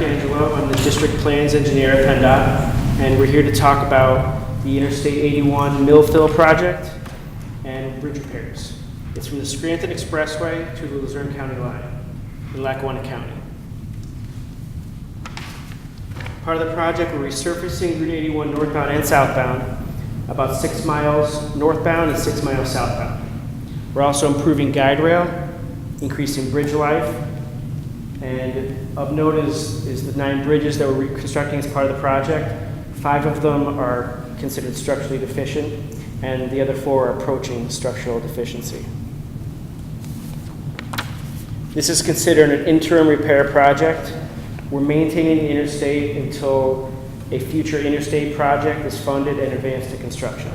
D'Angelo. I'm the District Plans Engineer at PennDOT, and we're here to talk about the Interstate 81 mill fill project and bridge repairs. It's from the Scranton Expressway to the Luzerne County line in Lackawanna County. Part of the project, we're resurfacing Route 81 northbound and southbound, about 6 miles northbound and 6 miles southbound. We're also improving guide rail, increasing bridge life, and of note is the 9 bridges that we're reconstructing as part of the project. 5 of them are considered structurally deficient, and the other 4 are approaching structural deficiency. This is considered an interim repair project. We're maintaining the interstate until a future interstate project is funded and advanced to construction.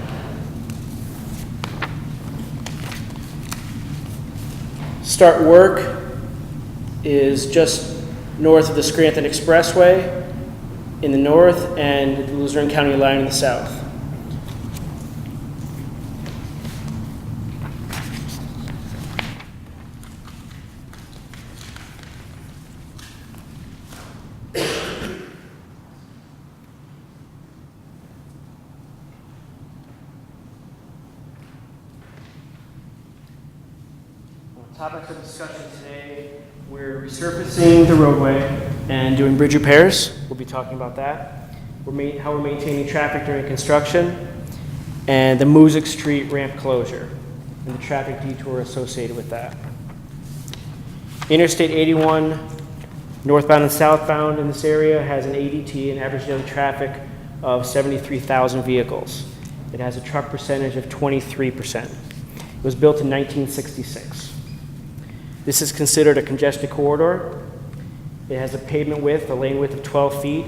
Start work is just north of the Scranton Expressway in the north and the Luzerne County line in the south. Topics of discussion today, we're resurfacing the roadway and doing bridge repairs. We'll be talking about that. How we're maintaining traffic during construction, and the Music Street ramp closure and the traffic detour associated with that. Interstate 81, northbound and southbound in this area, has an ADT, an average daily traffic, of 73,000 vehicles. It has a truck percentage of 23%. It was built in 1966. This is considered a congested corridor. It has a pavement width, a lane width of 12 feet,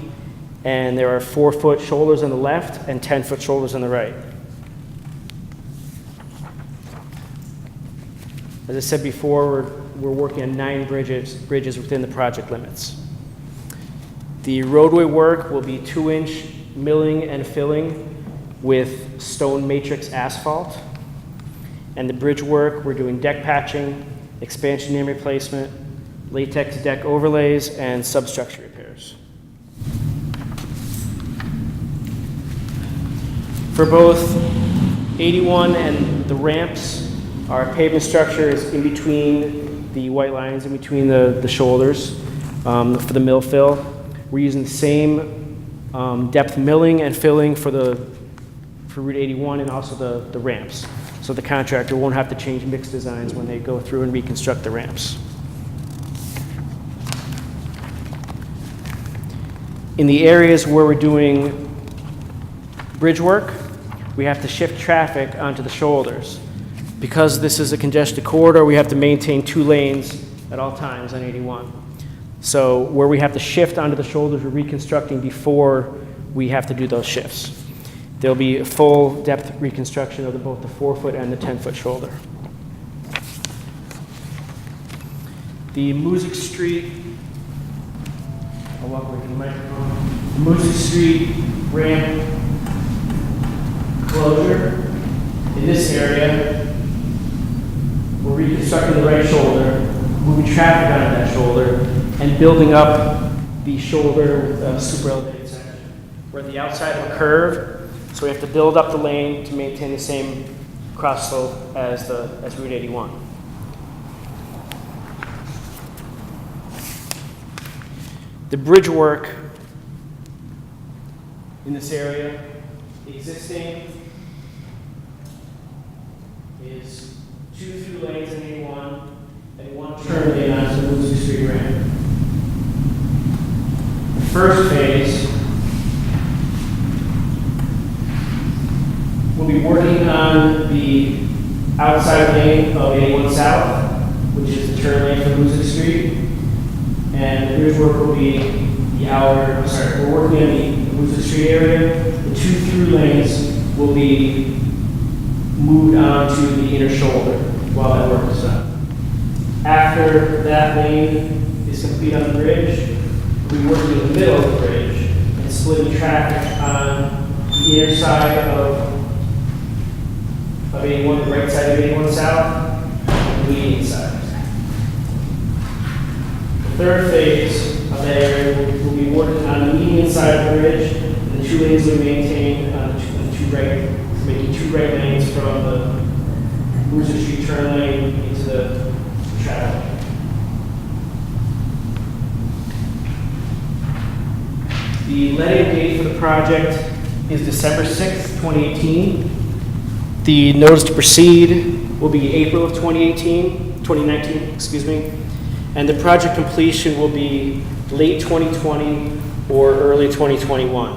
and there are 4-foot shoulders on the left and 10-foot shoulders on the right. As I said before, we're working on 9 bridges within the project limits. The roadway work will be 2-inch milling and filling with stone matrix asphalt. And the bridge work, we're doing deck patching, expansion and replacement, latex deck overlays, and substructure repairs. For both 81 and the ramps, our pavement structure is in between the white lines, in between the shoulders for the mill fill. We're using the same depth milling and filling for Route 81 and also the ramps. So the contractor won't have to change mix designs when they go through and reconstruct the ramps. In the areas where we're doing bridge work, we have to shift traffic onto the shoulders. Because this is a congested corridor, we have to maintain 2 lanes at all times on 81. So where we have to shift onto the shoulders, we're reconstructing before we have to do those shifts. There'll be a full depth reconstruction of both the 4-foot and the 10-foot shoulder. The Music Street, I'll walk away from the microphone. The Music Street ramp closure in this area, we're reconstructing the right shoulder, moving traffic onto that shoulder, and building up the shoulder with a super elevated section. We're at the outside of a curve, so we have to build up the lane to maintain the same cross slope as Route 81. The bridge work in this area, existing, is 2 through lanes in 81 and 1 turn lane onto the Music Street ramp. The first phase, we'll be working on the outside lane of 81 South, which is the turn lane for Music Street. And the bridge work will be we're working on the Music Street area. The 2 through lanes will be moved onto the inner shoulder while that work is done. After that lane is complete on the bridge, we'll be working in the middle of the bridge and splitting traffic on the inner side of 81, the right side of 81 South, and the leading side. The third phase of of that area will be working on the median side of the bridge, and the 2 lanes will be maintained on the two right, making 2 right lanes from the Boozer Street turn lane into the traffic. The letting date for the project is December 6th, 2018. The notice to proceed will be April of 2019, excuse me. And the project completion will be late 2020 or early 2021.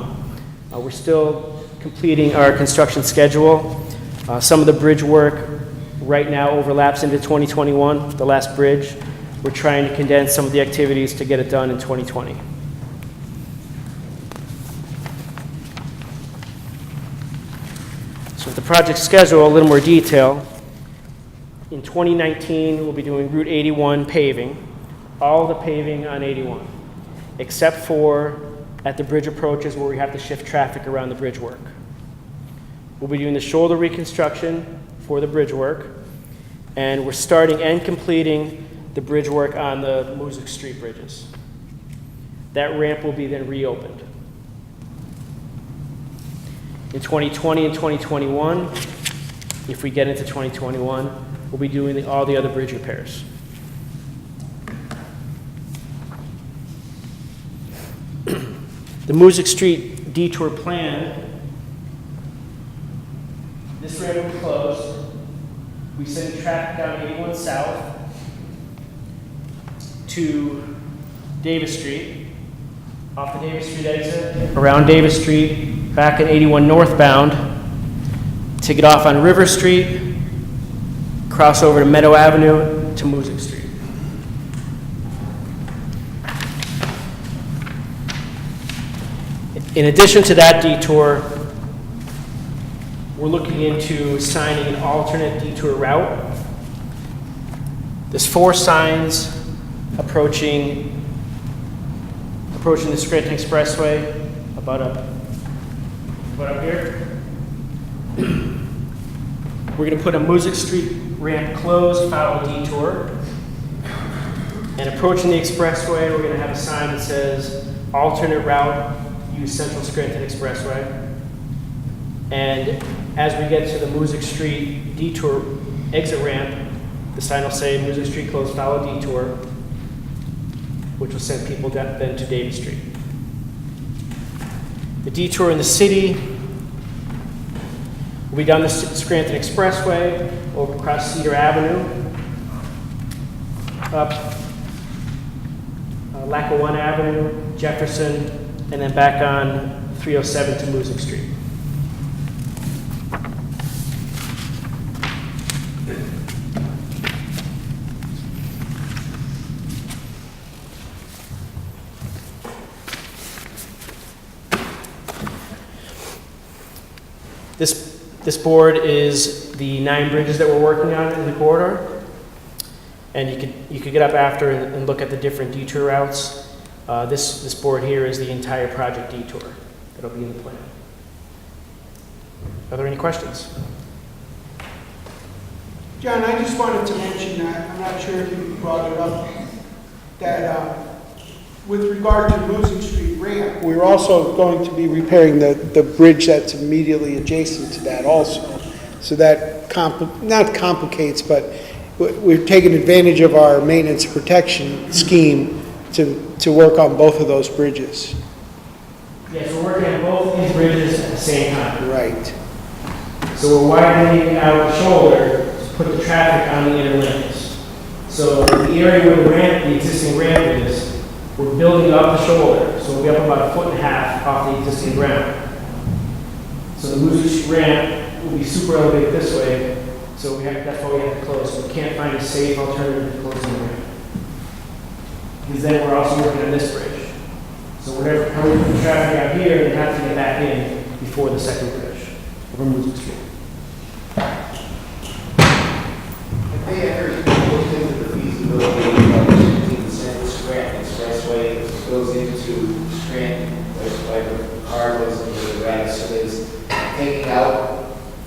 We're still completing our construction schedule. Some of the bridge work right now overlaps into 2021, the last bridge. We're trying to condense some of the activities to get it done in 2020. So with the project schedule, a little more detail. In 2019, we'll be doing Route 81 paving, all the paving on 81, except for at the bridge approaches where we have to shift traffic around the bridge work. We'll be doing the shoulder reconstruction for the bridge work, and we're starting and completing the bridge work on the Music Street bridges. That ramp will be then reopened. In 2020 and 2021, if we get into 2021, we'll be doing all the other bridge repairs. The Music Street detour plan, this ramp will be closed. We send traffic down 81 South to Davis Street, off the Davis Street exit, around Davis Street, back at 81 northbound, to get off on River Street, cross over to Meadow Avenue to Music Street. In addition to that detour, we're looking into signing an alternate detour route. There's 4 signs approaching the Scranton Expressway, about up here. We're going to put a Music Street ramp closed, follow detour. And approaching the expressway, we're going to have a sign that says alternate route, use Central Scranton Expressway. And as we get to the Music Street detour exit ramp, the sign will say Music Street closed, follow detour, which will send people then to Davis Street. The detour in the city will be down the Scranton Expressway, over across Cedar Avenue, up Lackawanna Avenue, Jefferson, and then back on 307 to Music Street. This board is the 9 bridges that we're working on in the corridor, and you could get up after and look at the different detour routes. This board here is the entire project detour that'll be in the plan. Are there any questions? John, I just wanted to mention that, I'm not sure if you brought it up, that with regard to Music Street ramp, we're also going to be repairing the bridge that's immediately adjacent to that also. So that not complicates, but we're taking advantage of our maintenance protection scheme to work on both of those bridges. Yes, we're working on both these bridges at the same time. Right. So we're widening out the shoulder to put the traffic on the inner lanes. So the area where the existing ramp is, we're building up the shoulder, so we'll be up about 1.5 feet off the existing ground. So the Music Street ramp will be super elevated this way, so that's why we have to close. So we can't find a safe alternative to closing the ramp. Because then we're also working on this bridge. So we're putting traffic out here and have to get back in before the second bridge over Music Street. Have they ever looked into the feasibility of the Scranton Expressway that goes into Scranton, like the car goes into the Radisson, so there's taking out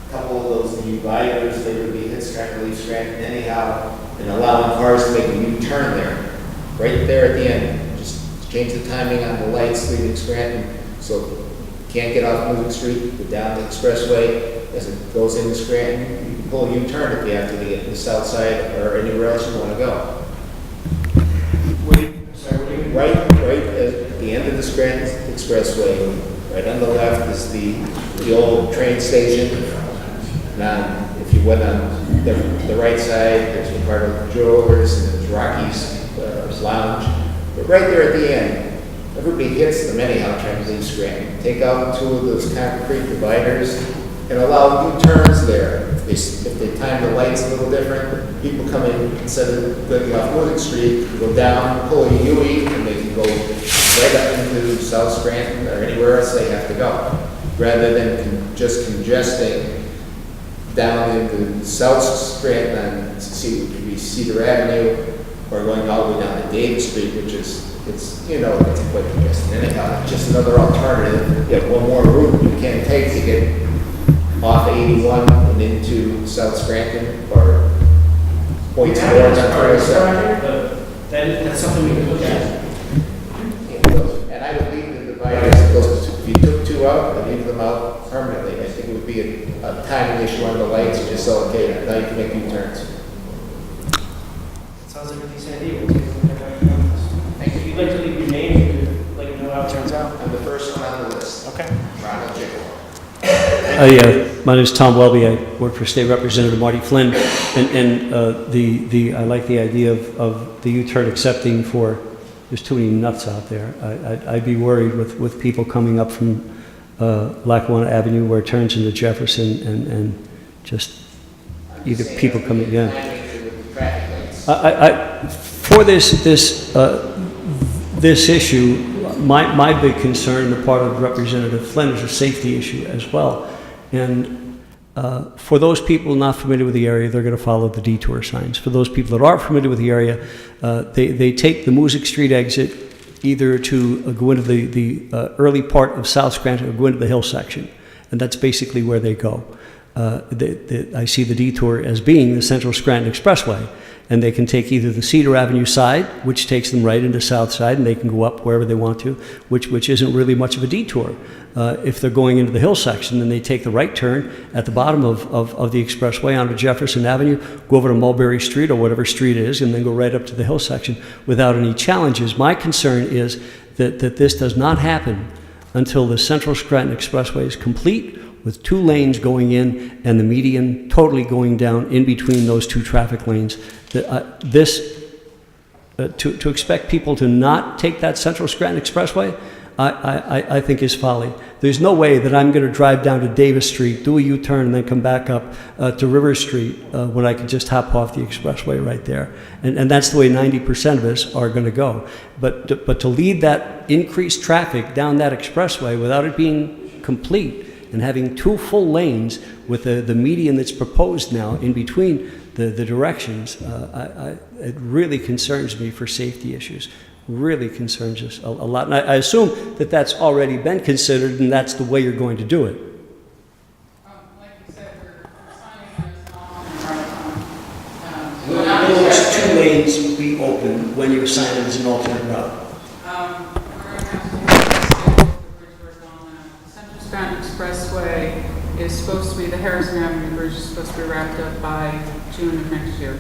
a couple of those new dividers that would be hit Scranton, leave Scranton anyhow, and allowing cars to make a U-turn there, right there at the end, just change the timing on the lights leaving Scranton, so you can't get off Music Street, go down the expressway. As it goes into Scranton, you can pull a U-turn if you have to get to the south side or anywhere else you want to go. What do you? Right at the end of the Scranton Expressway, right on the left is the old train station. Now, if you went on the right side, there's a part of Jewelers and there's Rocky's Lounge. But right there at the end, everybody hits them anyhow trying to leave Scranton. Take out 2 of those concrete dividers and allow U-turns there. If they time the lights a little different, people come in, instead of going off Music Street, go down, pull a U-turn, and they can go right up into South Scranton or anywhere else they have to go, rather than just congesting down into South Scranton on Cedar Avenue, or going all the way down to Davis Street, which is, it's quite congested. Anyhow, it's just another alternative. You have one more route you can take to get off 81 and into South Scranton, or points Yeah, more that's on part of the 47. project, but that's something we can look at. And I would leave the dividers, if you took 2 out, I'd leave them out permanently. I think it would be a timing issue on the lights. You just say, okay, now you can make U-turns. Sounds like a decent idea. We'll take a look at that. If you'd like to leave your name, you could let me know how it turns out. I'm the first one on the list. Okay. Ronald Jacob. My name is Tom Welby. I work for State Representative Marty Flynn, and I like the idea of the U-turn accepting for. There's too many nuts out there. I'd be worried with people coming up from Lackawanna Avenue where it turns into Jefferson and just either people coming in. For this issue, my big concern, the part of Representative Flynn, is a safety issue as well. And for those people not familiar with the area, they're going to follow the detour signs. For those people that are familiar with the area, they take the Music Street exit either to go into the early part of South Scranton or go into the hill section. And that's basically where they go. I see the detour as being the Central Scranton Expressway. And they can take either the Cedar Avenue side, which takes them right into South Side, and they can go up wherever they want to, which isn't really much of a detour. If they're going into the hill section, then they take the right turn at the bottom of the expressway onto Jefferson Avenue, go over to Mulberry Street or whatever street it is, and then go right up to the hill section without any challenges. My concern is that this does not happen until the Central Scranton Expressway is complete, with 2 lanes going in and the median totally going down in between those 2 traffic lanes. To expect people to not take that Central Scranton Expressway, I think is folly. There's no way that I'm going to drive down to Davis Street, do a U-turn, and then come back up to River Street when I can just hop off the expressway right there. And that's the way 90% of us are going to go. But to lead that increased traffic down that expressway without it being complete, and having 2 full lanes with the median that's proposed now in between the directions, it really concerns me for safety issues. Really concerns us a lot. And I assume that that's already been considered and that's the way you're going to do it. Like you said, we're signing it as an alternate route. Will those 2 lanes be open when you assign it as an alternate route? We're going to have to do the bridge work on that. Central Scranton Expressway is supposed to be, the Harrison Avenue Bridge is supposed to be wrapped up by June of next year.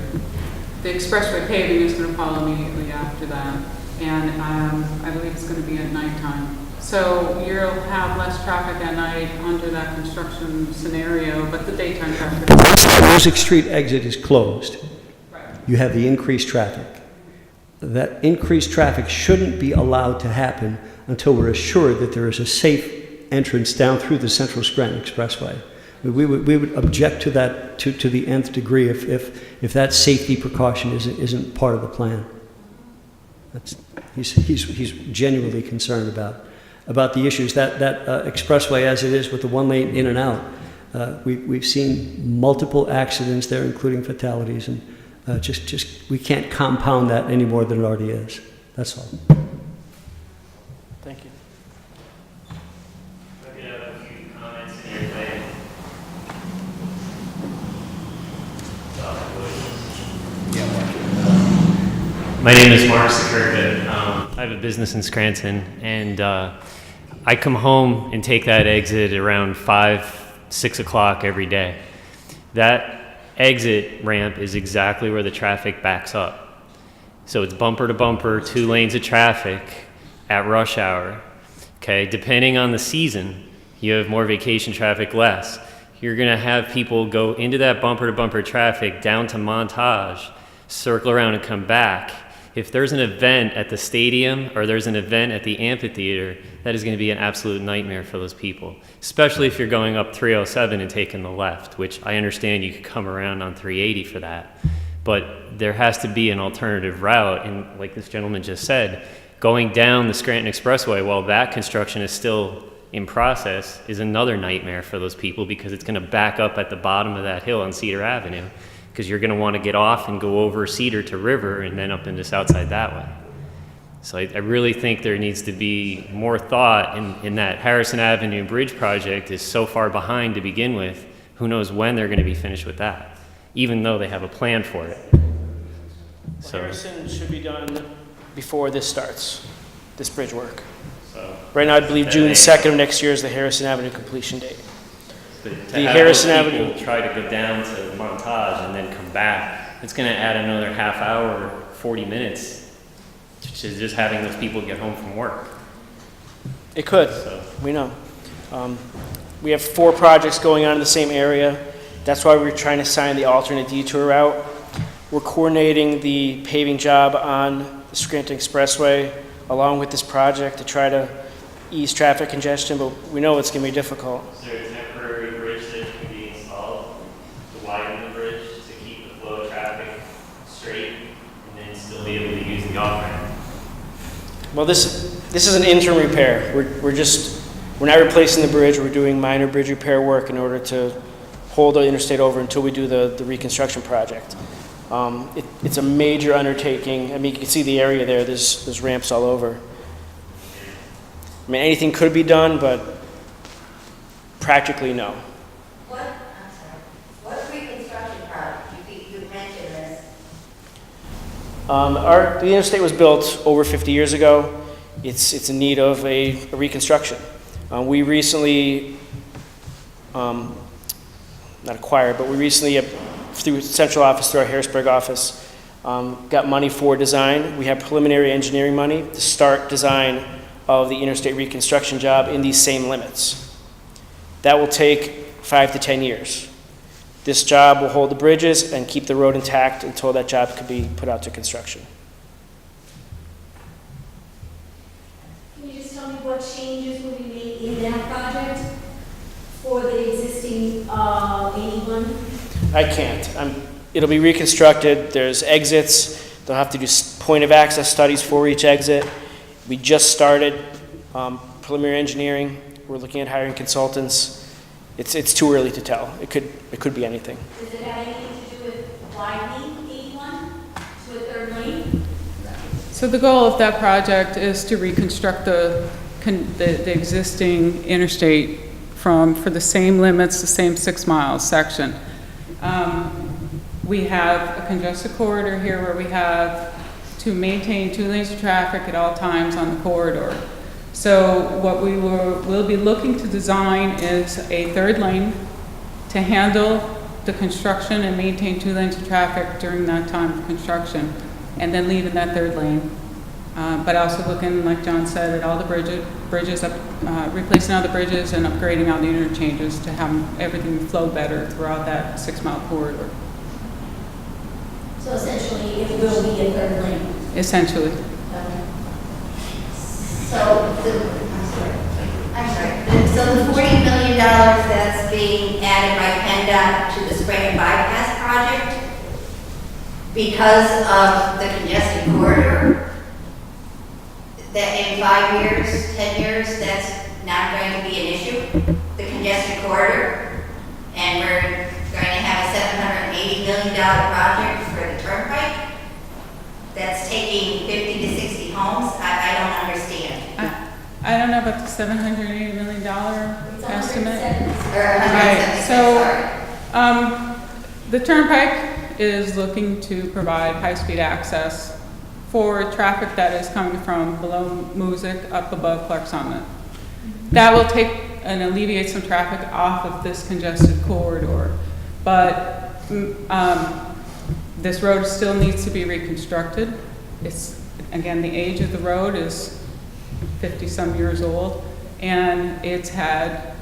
The expressway paving is going to follow immediately after that, and I believe it's going to be at nighttime. So you'll have less traffic at night under that construction scenario, but the daytime traffic. The Music Street exit is closed. Right. You have the increased traffic. That increased traffic shouldn't be allowed to happen until we're assured that there is a safe entrance down through the Central Scranton Expressway. We would object to that to the nth degree if that safety precaution isn't part of the plan. He's genuinely concerned about the issues that expressway as it is with the 1 lane in and out. We've seen multiple accidents there, including fatalities, and just we can't compound that any more than it already is. That's all. Thank you. I have a few comments in your plan. My name is Mark Sikirka. I have a business in Scranton, and I come home and take that exit around 5, 6 o'clock every day. That exit ramp is exactly where the traffic backs up. So it's bumper to bumper, 2 lanes of traffic at rush hour. Okay, depending on the season, you have more vacation traffic, less. You're gonna have people go into that bumper to bumper traffic down to Montage, circle around and come back. If there's an event at the stadium or there's an event at the amphitheater, that is gonna be an absolute nightmare for those people, especially if you're going up 307 and taking the left, which I understand you could come around on 380 for that. But there has to be an alternative route, and like this gentleman just said, going down the Scranton Expressway while that construction is still in process is another nightmare for those people, because it's going to back up at the bottom of that hill on Cedar Avenue, because you're going to want to get off and go over Cedar to River and then up into Southside that way. So I really think there needs to be more thought in that Harrison Avenue Bridge project is so far behind to begin with. Who knows when they're going to be finished with that, even though they have a plan for it. So. Harrison should be done before this starts, this bridge work. So, Right now, I believe June 2nd of next year is the Harrison Avenue completion date. but to The have Harrison those people Avenue- try to go down to Montage and then come back, it's going to add another half hour, 40 minutes to just having those people get home from work. It could, So, we know. We have 4 projects going on in the same area. That's why we're trying to sign the alternate detour route. We're coordinating the paving job on the Scranton Expressway along with this project to try to ease traffic congestion, but we know it's going to be difficult. is there a temporary bridge that can be installed to widen the bridge to keep the flow of traffic straight and then still be able to use the off-ramp? Well, this is an interim repair. We're not replacing the bridge. We're doing minor bridge repair work in order to hold the interstate over until we do the reconstruction project. It's a major undertaking. I mean, you can see the area there. There's ramps all over. I mean, anything could be done, but practically no. What reconstruction project? You mentioned this. The interstate was built over 50 years ago. It's in need of a reconstruction. We recently, not acquired, but we recently, through central office, through our Harrisburg office, got money for design. We have preliminary engineering money to start design of the interstate reconstruction job in these same limits. That will take 5 to 10 years. This job will hold the bridges and keep the road intact until that job could be put out to construction. Can you just tell me what changes will be made in that project for the existing 81? I can't. It'll be reconstructed. There's exits. They'll have to do point of access studies for each exit. We just started preliminary engineering. We're looking at hiring consultants. It's too early to tell. It could be anything. Does it have anything to do with widening 81 to a third lane? So the goal of that project is to reconstruct the existing interstate for the same limits, the same 6 miles section. We have a congested corridor here where we have to maintain 2 lanes of traffic at all times on the corridor. So what we'll be looking to design is a 3rd lane to handle the construction and maintain 2 lanes of traffic during that time of construction, and then leaving that 3rd lane. But also looking, like John said, at all the bridges replacing all the bridges and upgrading all the interchanges to have everything flow better throughout that 6-mile corridor. So essentially, it will be a third lane. Essentially. Okay. So So the $40 million that's being added by PennDOT to the Scranton bypass project, because of the congested corridor, that in 5 years, 10 years, that's not going to be an issue, the congested corridor, and we're going to have a $780 million project for the turnpike that's taking 50 to 60 homes. I don't understand. I don't know about the $780 million estimate. Or Right, 176, so, sorry. The turnpike is looking to provide high-speed access for traffic that is coming from below Music up above Clark Summit. That will take and alleviate some traffic off of this congested corridor. But this road still needs to be reconstructed. It's, again, the age of the road is 50-some years old, and it's had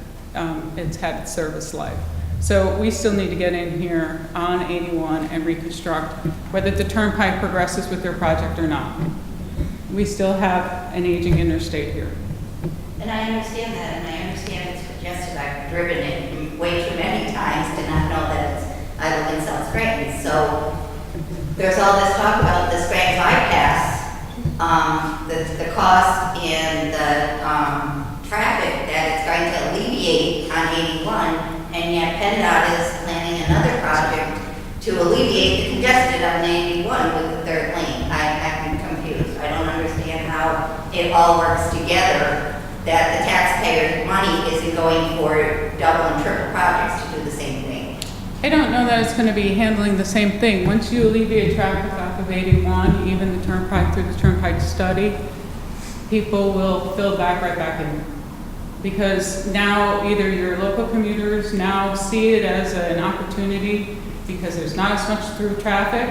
its service life. So we still need to get in here on 81 and reconstruct, whether the Turnpike progresses with their project or not. We still have an aging interstate here. And I understand that, and I understand it's congested. I've driven it way too many times to not know that it's idle in South Scranton. So there's all this talk about the Scranton bypass, the cost and the traffic that it's going to alleviate on 81. And yet PennDOT is planning another project to alleviate the congested on 81 with the third lane. I'm confused. I don't understand how it all works together, that the taxpayers' money isn't going for double and triple projects to do the same thing. I don't know that it's going to be handling the same thing. Once you alleviate traffic off of 81, even the Turnpike through the Turnpike study, people will fill right back in. Because now either your local commuters now see it as an opportunity because there's not as much through traffic,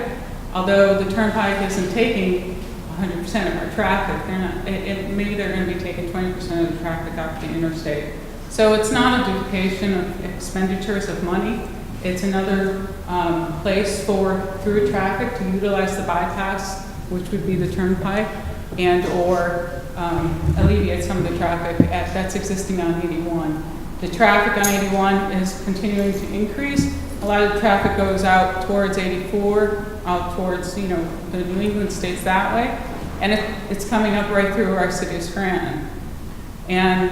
although the Turnpike isn't taking 100% of our traffic. Maybe they're going to be taking 20% of the traffic off the interstate. So it's not a duplication of expenditures of money. It's another place for through traffic to utilize the bypass, which would be the Turnpike, and or alleviate some of the traffic that's existing on 81. The traffic on 81 is continuing to increase. A lot of the traffic goes out towards 84, out towards, the New England states that way, and it's coming up right through our city of Scranton. And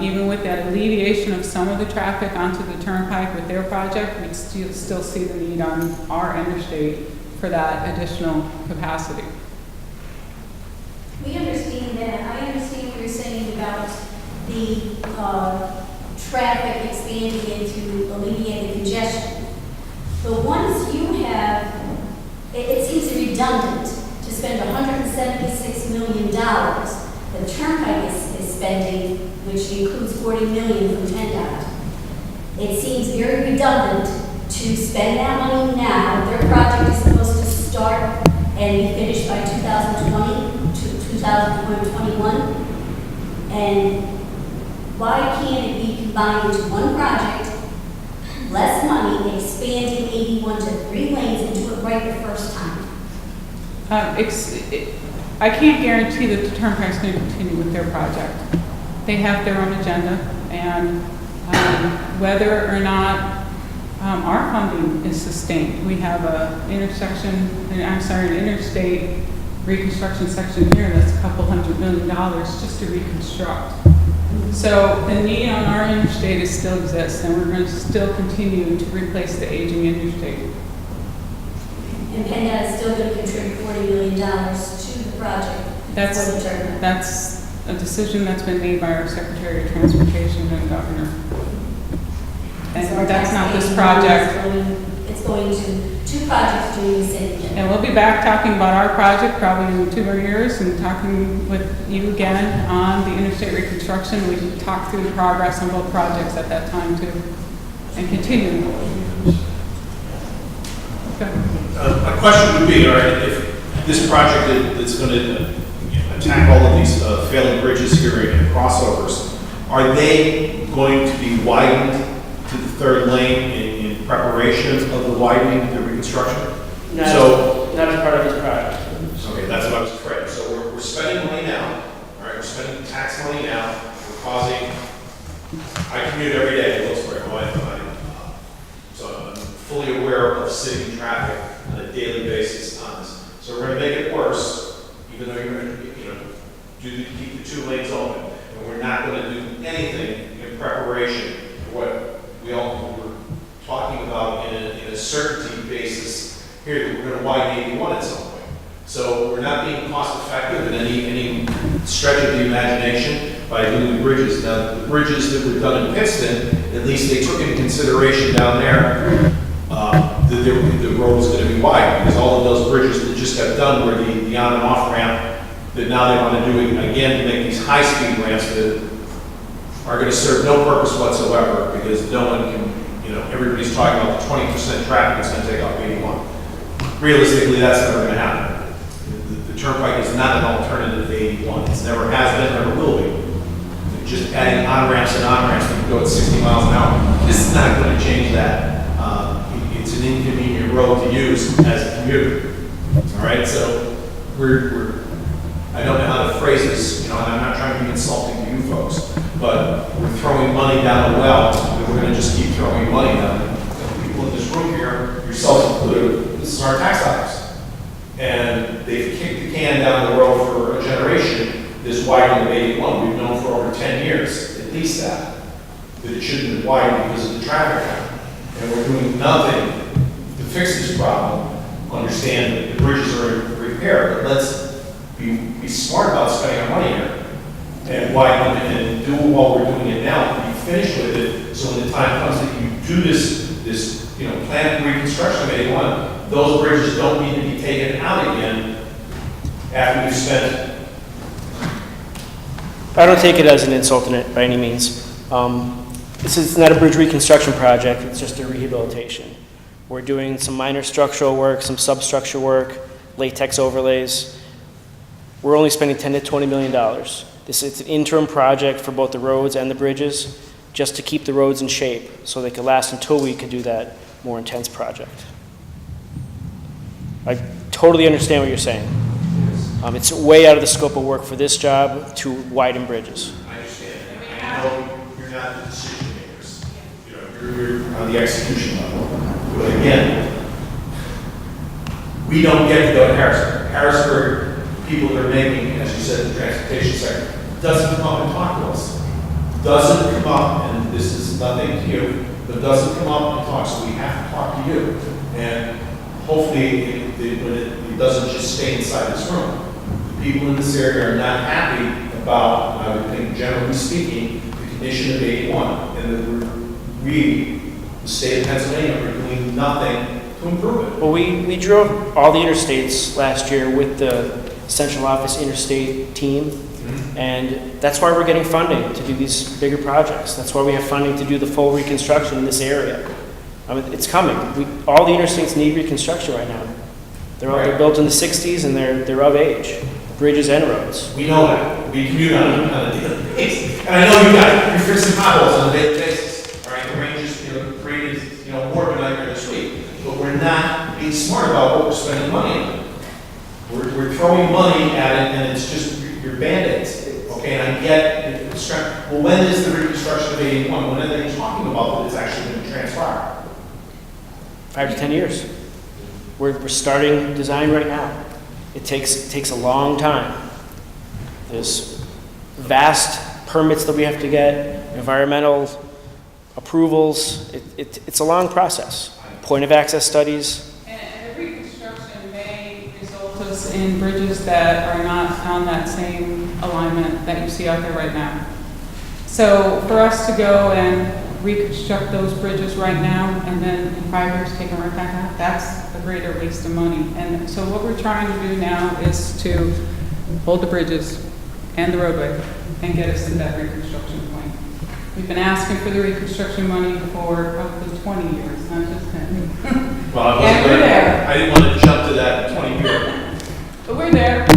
even with that alleviation of some of the traffic onto the Turnpike with their project, we still see the need on our interstate for that additional capacity. We understand that. I understand what you're saying about the traffic expanding into alleviating congestion. But once you have, it seems redundant to spend $176 million. The Turnpike is spending, which includes $40 million from PennDOT. It seems very redundant to spend that money now. Their project is supposed to start and be finished by 2020 to 2021. And why can't it be combined into one project, less money, expanding 81 to 3 lanes and do it right the first time? I can't guarantee that the Turnpike's going to continue with their project. They have their own agenda, and whether or not our funding is sustained. We have an interstate reconstruction section here that's a couple $100 million just to reconstruct. So the need on our interstate still exists, and we're going to still continue to replace the aging interstate. And PennDOT is still going to contribute $40 million to the project. That's a decision that's been made by our Secretary of Transportation and Governor. And So that's not this project. It's going to 2 projects doing the same thing. And we'll be back talking about our project probably in 2 more years and talking with you again on the interstate reconstruction. We can talk through the progress on both projects at that time too, and continue. Okay. A question would be, all right, if this project that's going to attack all of these failing bridges here and crossovers, are they going to be widened to the third lane in preparation of the widening, the reconstruction? Not as part of this project. Okay, that's what I was afraid. So we're spending money now, all right, we're spending tax money now, we're causing, I commute every day to Wilkes-Barre, my wife and I, so I'm fully aware of city traffic on a daily basis on this. So we're going to make it worse, even though you're going to, keep the 2 lanes open, and we're not going to do anything in preparation for what we're talking about in a certainty basis here, that we're going to widen 81 at some point. So we're not being cost effective in any stretch of the imagination by doing the bridges. Now, the bridges that were done in Pittston, at least they took into consideration down there the road was gonna be wide, because all of those bridges that just got done were the on and off ramp, that now they wanna do it again to make these high-speed ramps that are gonna serve no purpose whatsoever, because no one can, everybody's talking about the 20% traffic that's gonna take off 81. Realistically, that's never gonna happen. The turnpike is not an alternative to 81. It's never has been, never will be. Just adding on-ramps and on-ramps, you can go at 60 miles an hour. This is not gonna change that. It's an inconvenient road to use as a commuter. All right, so I don't know how to phrase this, and I'm not trying to be insulting to you folks, but we're throwing money down a well, and we're gonna just keep throwing money down. And people in this room here, yourself included, this is our tax dollars. And they've kicked the can down the road for a generation, this widening of 81. We've known for over 10 years, at least that it shouldn't have widened because of the traffic count. And we're doing nothing to fix this problem. Understand that the bridges are in repair, but let's be smart about spending our money here. And widen and do while we're doing it now, and be finished with it, so when the time comes that you do this planned reconstruction of 81, those bridges don't need to be taken out again after we've spent. I don't take it as an insult by any means. This is not a bridge reconstruction project, it's just a rehabilitation. We're doing some minor structural work, some substructure work, latex overlays. We're only spending $10 to $20 million. It's an interim project for both the roads and the bridges, just to keep the roads in shape so they could last until we could do that more intense project. I totally understand what you're saying. It's way out of the scope of work for this job to widen bridges. I understand. I know you're not the decision makers. You're on the execution level. But again, we don't get to go to Harrisburg. Harrisburg, people that are making, as you said, the transportation sector, doesn't come up and talk to us. Doesn't come up, and this is nothing to you, but doesn't come up and talk, so we have to talk to you. And hopefully, it doesn't just stay inside this room. The people in this area are not happy about, I would think, generally speaking, the condition of 81, and that the state of Pennsylvania, are doing nothing to improve it. Well, we drove all the interstates last year with the central office interstate team. And that's why we're getting funding to do these bigger projects. That's why we have funding to do the full reconstruction in this area. I mean, it's coming. All the interstates need reconstruction right now. They're built in the 60s and they're of age, bridges and roads. We know that. We commute on a daily basis. And I know you're fixing potholes on a daily basis. All right, the range is created more of a nightmare this week. But we're not being smart about what we're spending money on. We're throwing money at it, and it's just your band-aids. Okay, and I get well, when is the reconstruction of 81? When are they talking about that it's actually going to transpire? 5 to 10 years. We're starting design right now. It takes a long time. There's vast permits that we have to get, environmental approvals. It's a long process. Point of access studies. And the reconstruction may result us in bridges that are not on that same alignment that you see out there right now. So for us to go and reconstruct those bridges right now and then in 5 years take them right back out, that's a greater waste of money. And so what we're trying to do now is to hold the bridges and the roadway and get us to that reconstruction point. We've been asking for the reconstruction money for probably 20 years, not just 10. Well, I didn't want to jump to that 20 years. But we're there.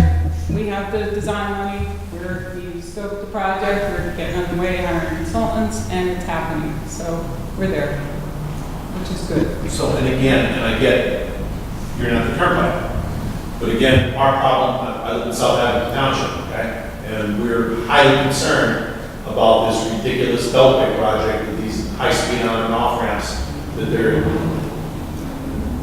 We have the design money. We scoped the project. We're getting underway, hiring consultants, and it's happening. So we're there, which is good. So, and again, and I get you're not the turnpike, but again, our problem. I live in South Avenue Township, okay, and we're highly concerned about this ridiculous beltway project with these high-speed on and off ramps that they're.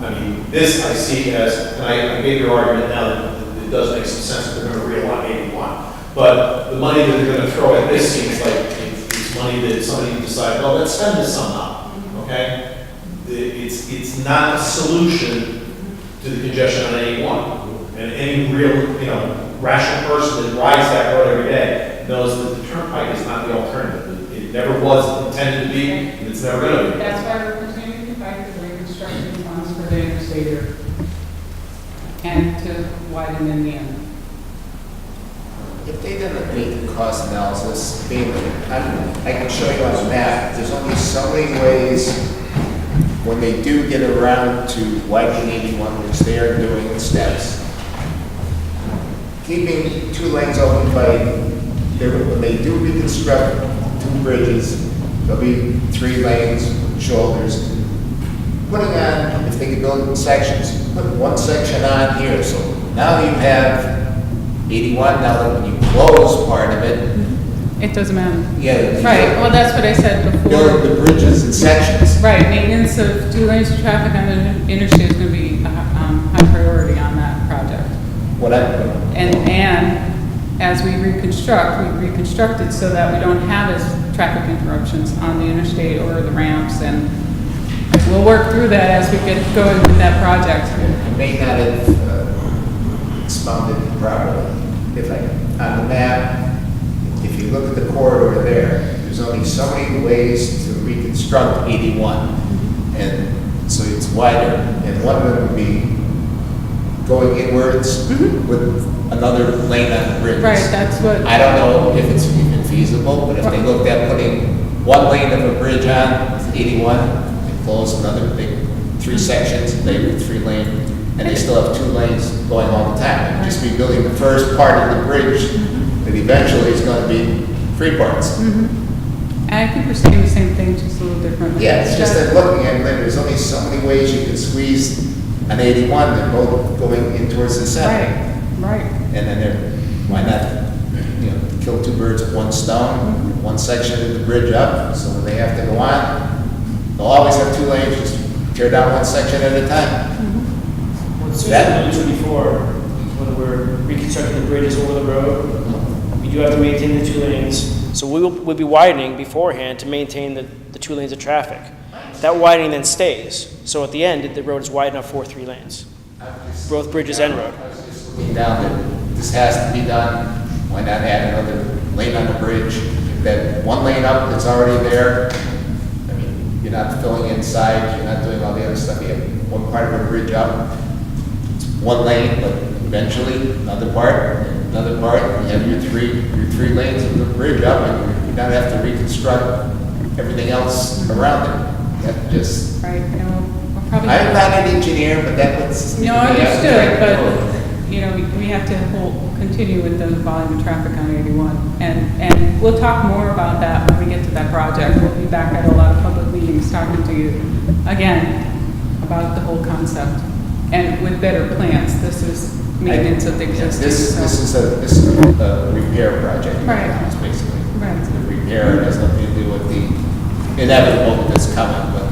I mean, this I see as, and I gave your argument now that it does make some sense that they're going to realign 81. But the money that they're going to throw at this seems like it's money that somebody decided, oh, let's spend this somehow, okay? It's not a solution to the congestion on 81. And any real, rational person that rides that road every day knows that the turnpike is not the alternative. It never was intended to be, and it's never going to be. That's why we're continuing to fight for reconstruction and to widen in the end. If they did a meet cost analysis, I mean, I can show you on the map, there's only so many ways when they do get around to widening 81, which they are doing in steps. Keeping 2 lanes open when they do reconstruct 2 bridges, there'll be 3 lanes with shoulders. Putting on, if they could build in sections, put 1 section on here, so now you have 81, now that when you close part of it, It doesn't matter. yeah. Right, well, that's what I said before. Build the bridges in sections. Right, maintenance of 2 lanes of traffic on the interstate is going to be a high priority on that project. Whatever. And as we reconstruct it so that we don't have as traffic interruptions on the interstate or the ramps, and we'll work through that as we get going with that project. You may not have expounded properly. On the map, if you look at the corridor there's only so many ways to reconstruct 81. And so it's wider, and one of them would be going inwards with another lane on the bridges. Right, that's what. I don't know if it's even feasible, but if they looked at putting 1 lane of a bridge on 81, and close another big 3 sections, they would 3 lane, and they still have 2 lanes going all the time. It'd just be building the first part of the bridge that eventually is going to be 3 parts. And I think we're saying the same thing, just a little differently. Yeah, it's just that looking at it, there's only so many ways you can squeeze an 81 and both going in towards the center. Right. And then why not, kill 2 birds with 1 stone, 1 section of the bridge up, so when they have to go on, they'll always have 2 lanes, just tear down 1 section at a time. What Susan alluded to before, when we're reconstructing the bridges over the road, we do have to maintain the 2 lanes. So we'll be widening beforehand to maintain the 2 lanes of traffic. That widening then stays. So at the end, the road is wide enough for 3 lanes. Both bridges and road. I was just looking down that this has to be done, why not add another lane on the bridge? If that 1 lane up that's already there, I mean, you're not filling inside, you're not doing all the other stuff, you have 1 part of a bridge up, it's 1 lane, but eventually another part, you have your 3 lanes of the bridge up, and you don't have to reconstruct everything else around it. That just, Right, and we'll probably. I'm not an engineer, but that was. No, understood, but, we have to continue with the volume of traffic on 81. And we'll talk more about that when we get to that project. We'll be back at a lot of public meetings talking to you, again, about the whole concept. And with better plans, this is maintenance of the existing. This is a repair project. Right. It's basically. Right. The repair has nothing to do with the inevitable that's coming, but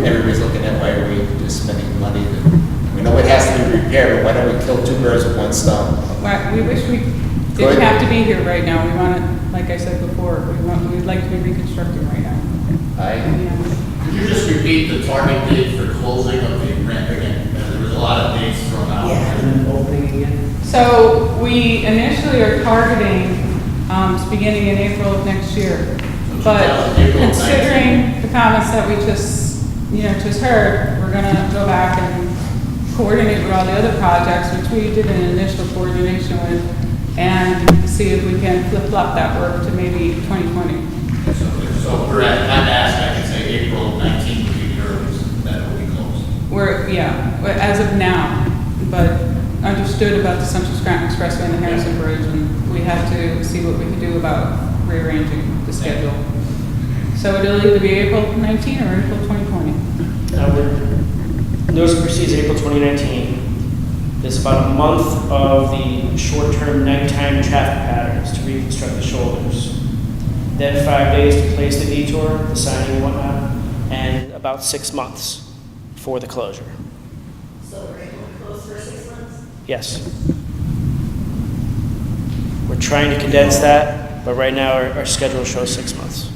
everybody's looking at why are we just spending money we know it has to be repaired, but why don't we kill 2 birds with 1 stone? Right, we wish we didn't have to be here right now. We want to, like I said before, we'd like to be reconstructing right now. Yeah. Could you just repeat the target date for closing of the ramp again? There was a lot of dates thrown out. And then opening again. So we initially are targeting beginning in April of next year. But considering the comments that we just heard, we're going to go back and coordinate with all the other projects, which we did an initial coordination with, and see if we can flip-flop that work to maybe 2020. So for that aspect, I can say April 19th would be the earliest that will be closed. As of now, but understood about the Central Scranton Expressway and the Harrison Bridge, and we have to see what we can do about rearranging the schedule. So it'll either be April 19 or April 2020. Notice of proceeds April 2019. There's about a month of the short-term nighttime traffic patterns to reconstruct the shoulders. Then 5 days to place the detour, the signing and whatnot, and about 6 months for the closure. So we're able to close for 6 months? Yes. We're trying to condense that, but right now our schedule shows 6 months.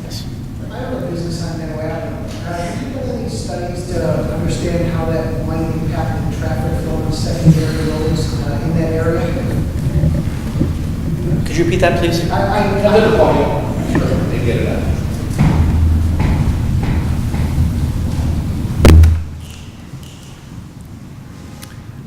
Yes. I have a business on Meadow Avenue. Have you done any studies to understand how that might impact the traffic flow on secondary roads in that area? Could you repeat that, please? I did a point. Sure, they get it out.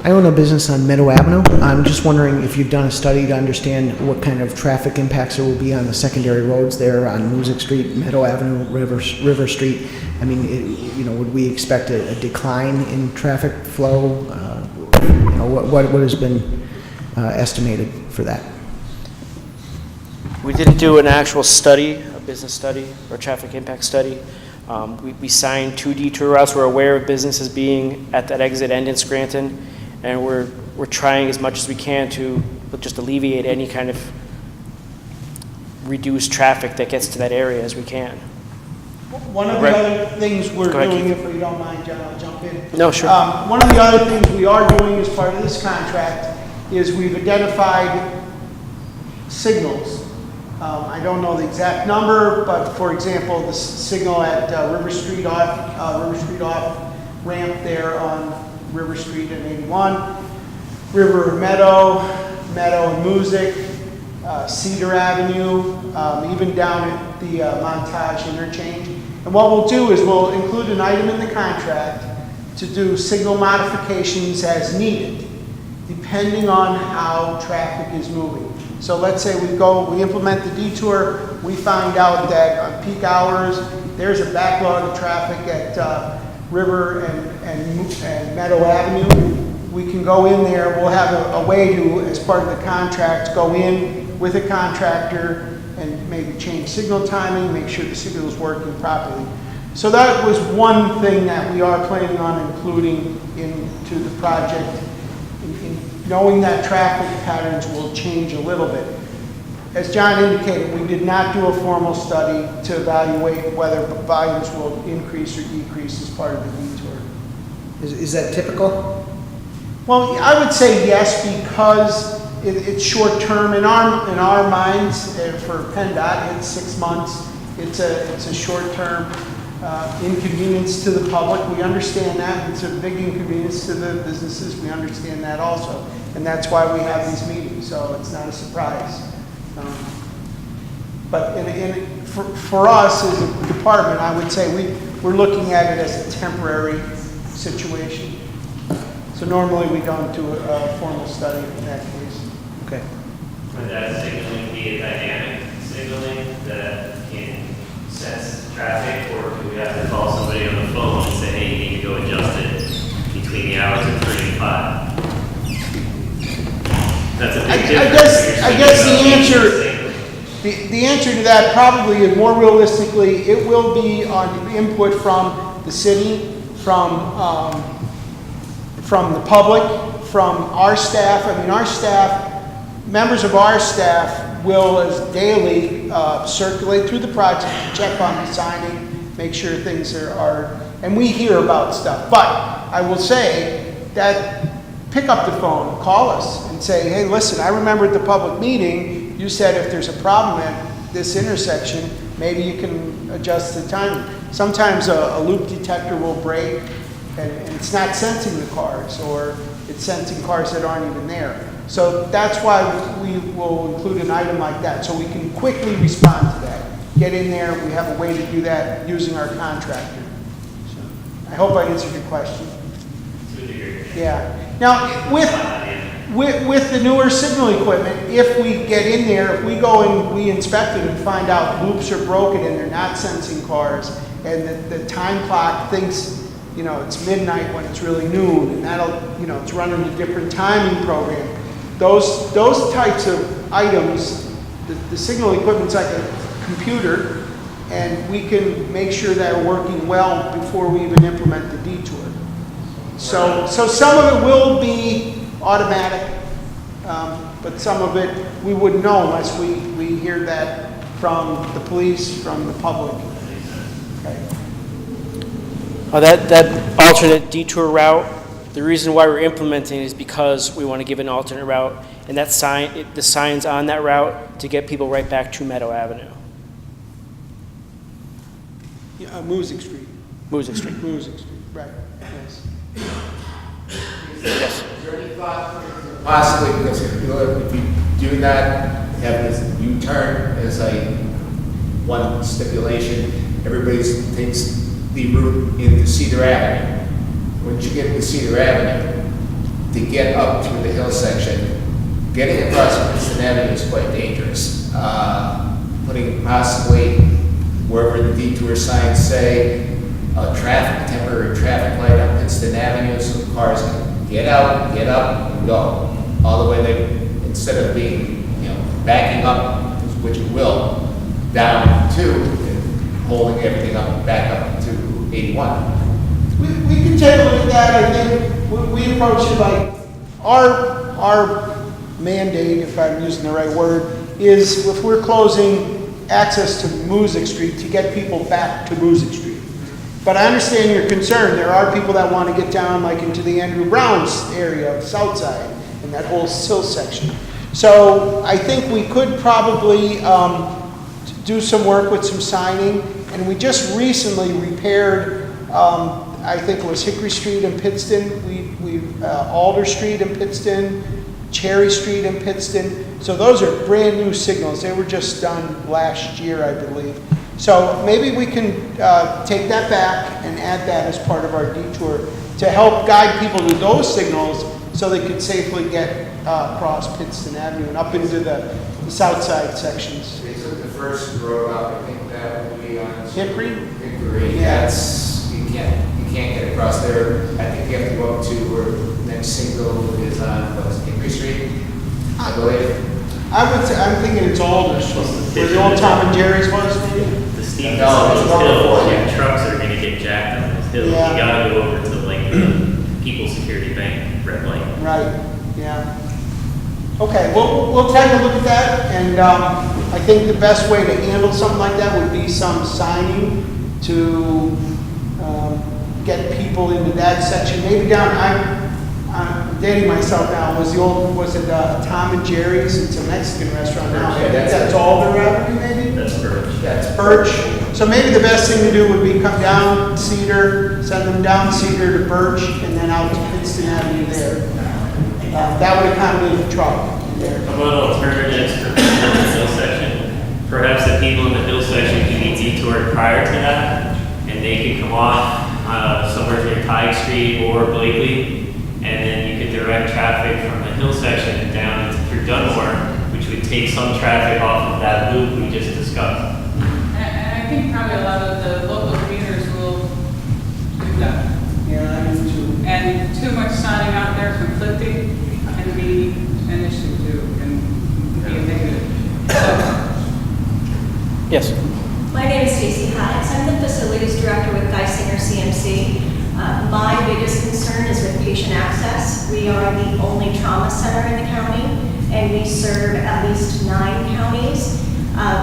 I own a business on Meadow Avenue. I'm just wondering if you've done a study to understand what kind of traffic impacts there will be on the secondary roads there on Music Street, Meadow Avenue, River Street. I mean, would we expect a decline in traffic flow? What has been estimated for that? We didn't do an actual study, a business study or traffic impact study. We signed 2 detour routes. We're aware of businesses being at that exit end in Scranton, and we're trying as much as we can to just alleviate any kind of reduced traffic that gets to that area as we can. One of the other things we're doing, if you don't mind, John, I'll jump in. No, sure. One of the other things we are doing as part of this contract is we've identified signals. I don't know the exact number, but for example, the signal at River Street off ramp there on River Street and 81, River Meadow and Music, Cedar Avenue, even down at the Montage interchange. And what we'll do is we'll include an item in the contract to do signal modifications as needed, depending on how traffic is moving. So let's say we implement the detour, we find out that on peak hours, there's a backlog of traffic at River and Meadow Avenue. We can go in there, we'll have a way to, as part of the contract, go in with a contractor and maybe change signal timing, make sure the signal is working properly. So that was one thing that we are planning on including into the project, knowing that traffic patterns will change a little bit. As John indicated, we did not do a formal study to evaluate whether volumes will increase or decrease as part of the detour. Is that typical? Well, I would say yes, because it's short term in our minds. For PennDOT, it's 6 months. It's a short term inconvenience to the public. We understand that. It's a big inconvenience to the businesses. We understand that also, and that's why we have these meetings. So it's not a surprise. But for us as a department, I would say we're looking at it as a temporary situation. So normally we don't do a formal study in that case. Okay. Would that signaling be a dynamic signaling that can sense traffic, or do we have to call somebody on the phone and say, hey, you need to go adjust it between the hours of 3 and 5? That's a big difference. I guess the answer to that probably is more realistically, it will be on input from the city, from the public, from our staff. I mean, our staff, members of our staff will as daily circulate through the project, check on designing, make sure things are, and we hear about stuff. But I will say that pick up the phone, call us and say, hey, listen, I remember at the public meeting, you said if there's a problem at this intersection, maybe you can adjust the timing. Sometimes a loop detector will break and it's not sensing the cars, or it's sensing cars that aren't even there. So that's why we will include an item like that, so we can quickly respond to that. Get in there, we have a way to do that using our contractor. So I hope I answered your question. To a degree. Yeah. Now, with the newer signal equipment, if we get in there, if we go and we inspect it and find out loops are broken and they're not sensing cars, and the time clock thinks, it's midnight when it's really noon, and that'll, it's running a different timing program. Those types of items, the signal equipment's like a computer, and we can make sure that are working well before we even implement the detour. So some of it will be automatic, but some of it we wouldn't know unless we hear that from the police, from the public. Okay. That alternate detour route, the reason why we're implementing it is because we want to give an alternate route, and that the sign's on that route to get people right back to Meadow Avenue. Yeah, Music Street. Music Street. Music Street, right, yes. Yes. Is there any thought possibly, because if you do that, have this U-turn as one stipulation, everybody takes the route into Cedar Avenue. Once you get to Cedar Avenue, to get up through the hill section. Getting across Princeton Avenue is quite dangerous. Putting possibly wherever the detour signs say, temporary traffic light on Princeton Avenue, so the cars can get out, get up, and go. All the way they, instead of being, backing up, which it will, down to, and holding everything up, back up to 81. We can take a look at that. I think we approach it like our mandate, if I'm using the right word, is if we're closing access to Music Street to get people back to Music Street. But I understand your concern. There are people that want to get down like into the Andrew Brown's area, south side, and that whole sill section. So I think we could probably do some work with some signing. And we just recently repaired, I think it was Hickory Street in Pittston, Alder Street in Pittston, Cherry Street in Pittston. So those are brand new signals. They were just done last year, I believe. So maybe we can take that back and add that as part of our detour to help guide people to those signals so they could safely get across Pittston Avenue and up into the south side sections. They took the first road up, I think that would be on Hickory? Hickory. Yeah. That's, you can't get across there. I think you have to go up to where the next single is on, what's Hickory Street, I believe. I'm thinking it's Alder Street, where the old Tom and Jerry's was, maybe? The steep No, it's hill, not. yeah, trucks are gonna get jacked on this hill. Yeah. You gotta go over to like the People's Security Bank, red light. Right, yeah. Okay, we'll take a look at that, and I think the best way to handle something like that would be some signing to get people into that section. Maybe down, I'm dating myself now, was it Tom and Jerry's? It's a Mexican restaurant now. Yeah, That's Alder Avenue, maybe? That's Birch. That's Birch. So maybe the best thing to do would be come down Cedar, send them down Cedar to Birch, and then out to Pittston Avenue there. That would accommodate the truck there. How about alternatives for people in the hill section? Perhaps the people in the hill section can be detoured prior to that, and they can come off somewhere near Tighe Street or Blakely, and then you could direct traffic from the hill section down through Dunmore, which would take some traffic off of that loop we just discussed. And I think probably a lot of the local commuters will do that. Yeah, I do too. And too much signing out there conflicting can be an issue too, and be a negative. Yes. My name is Stacy Hodges. I'm the facilities director with Geisinger CMC. My biggest concern is with patient access. We are the only trauma center in the county, and we serve at least 9 counties.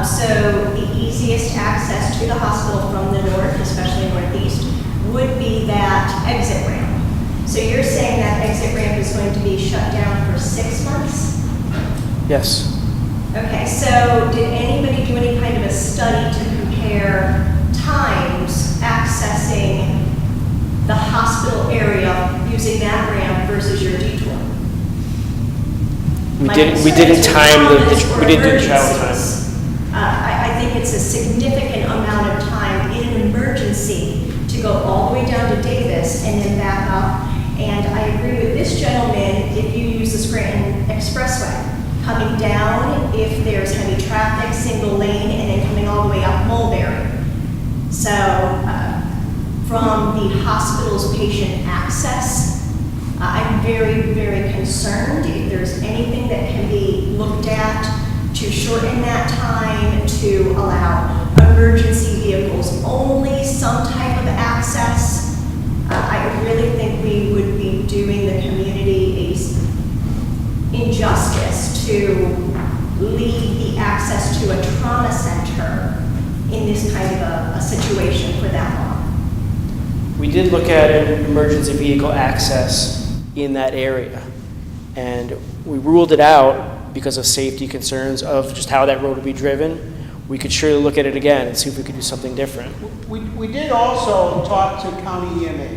So the easiest access to the hospital from the north, especially northeast, would be that exit ramp. So you're saying that exit ramp is going to be shut down for 6 months? Yes. Okay, so did anybody do any kind of a study to compare times accessing the hospital area using that ramp versus your detour? We My didn't concern is time with traumas we or didn't do travel time. emergencies. I think it's a significant amount of time in an emergency to go all the way down to Davis and then back up. And I agree with this gentleman, if you use the Scranton Expressway, coming down, if there's heavy traffic, single lane, and then coming all the way up Mulberry. So from the hospital's patient access, I'm very, very concerned if there's anything that can be looked at to shorten that time, to allow emergency vehicles only, some type of access. I really think we would be doing the community a injustice to leave the access to a trauma center in this kind of a situation for that long. We did look at an emergency vehicle access in that area, and we ruled it out because of safety concerns of just how that road would be driven. We could surely look at it again and see if we could do something different. We did also talk to County EMA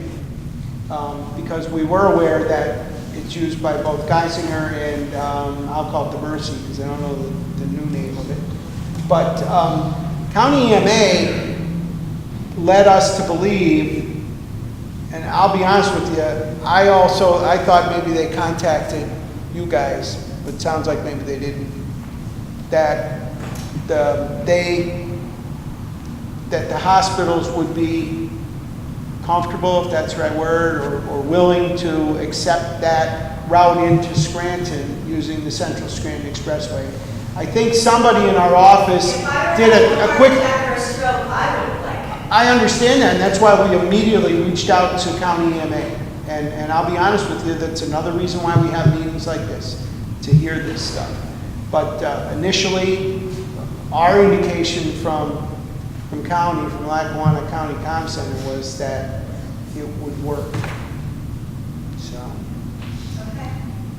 because we were aware that it's used by both Geisinger and I'll call it the Mercy because I don't know the new name of it. But County EMA led us to believe And I'll be honest with you, I thought maybe they contacted you guys, but it sounds like maybe they didn't. That the hospitals would be comfortable, if that's the right word, or willing to accept that route into Scranton using the Central Scranton Expressway. I think somebody in our office did a quick... I understand that, and that's why we immediately reached out to County EMA. And I'll be honest with you, that's another reason why we have meetings like this, to hear this stuff. But initially, our indication from County, from Lackawanna County Comm Center, was that it would work. So,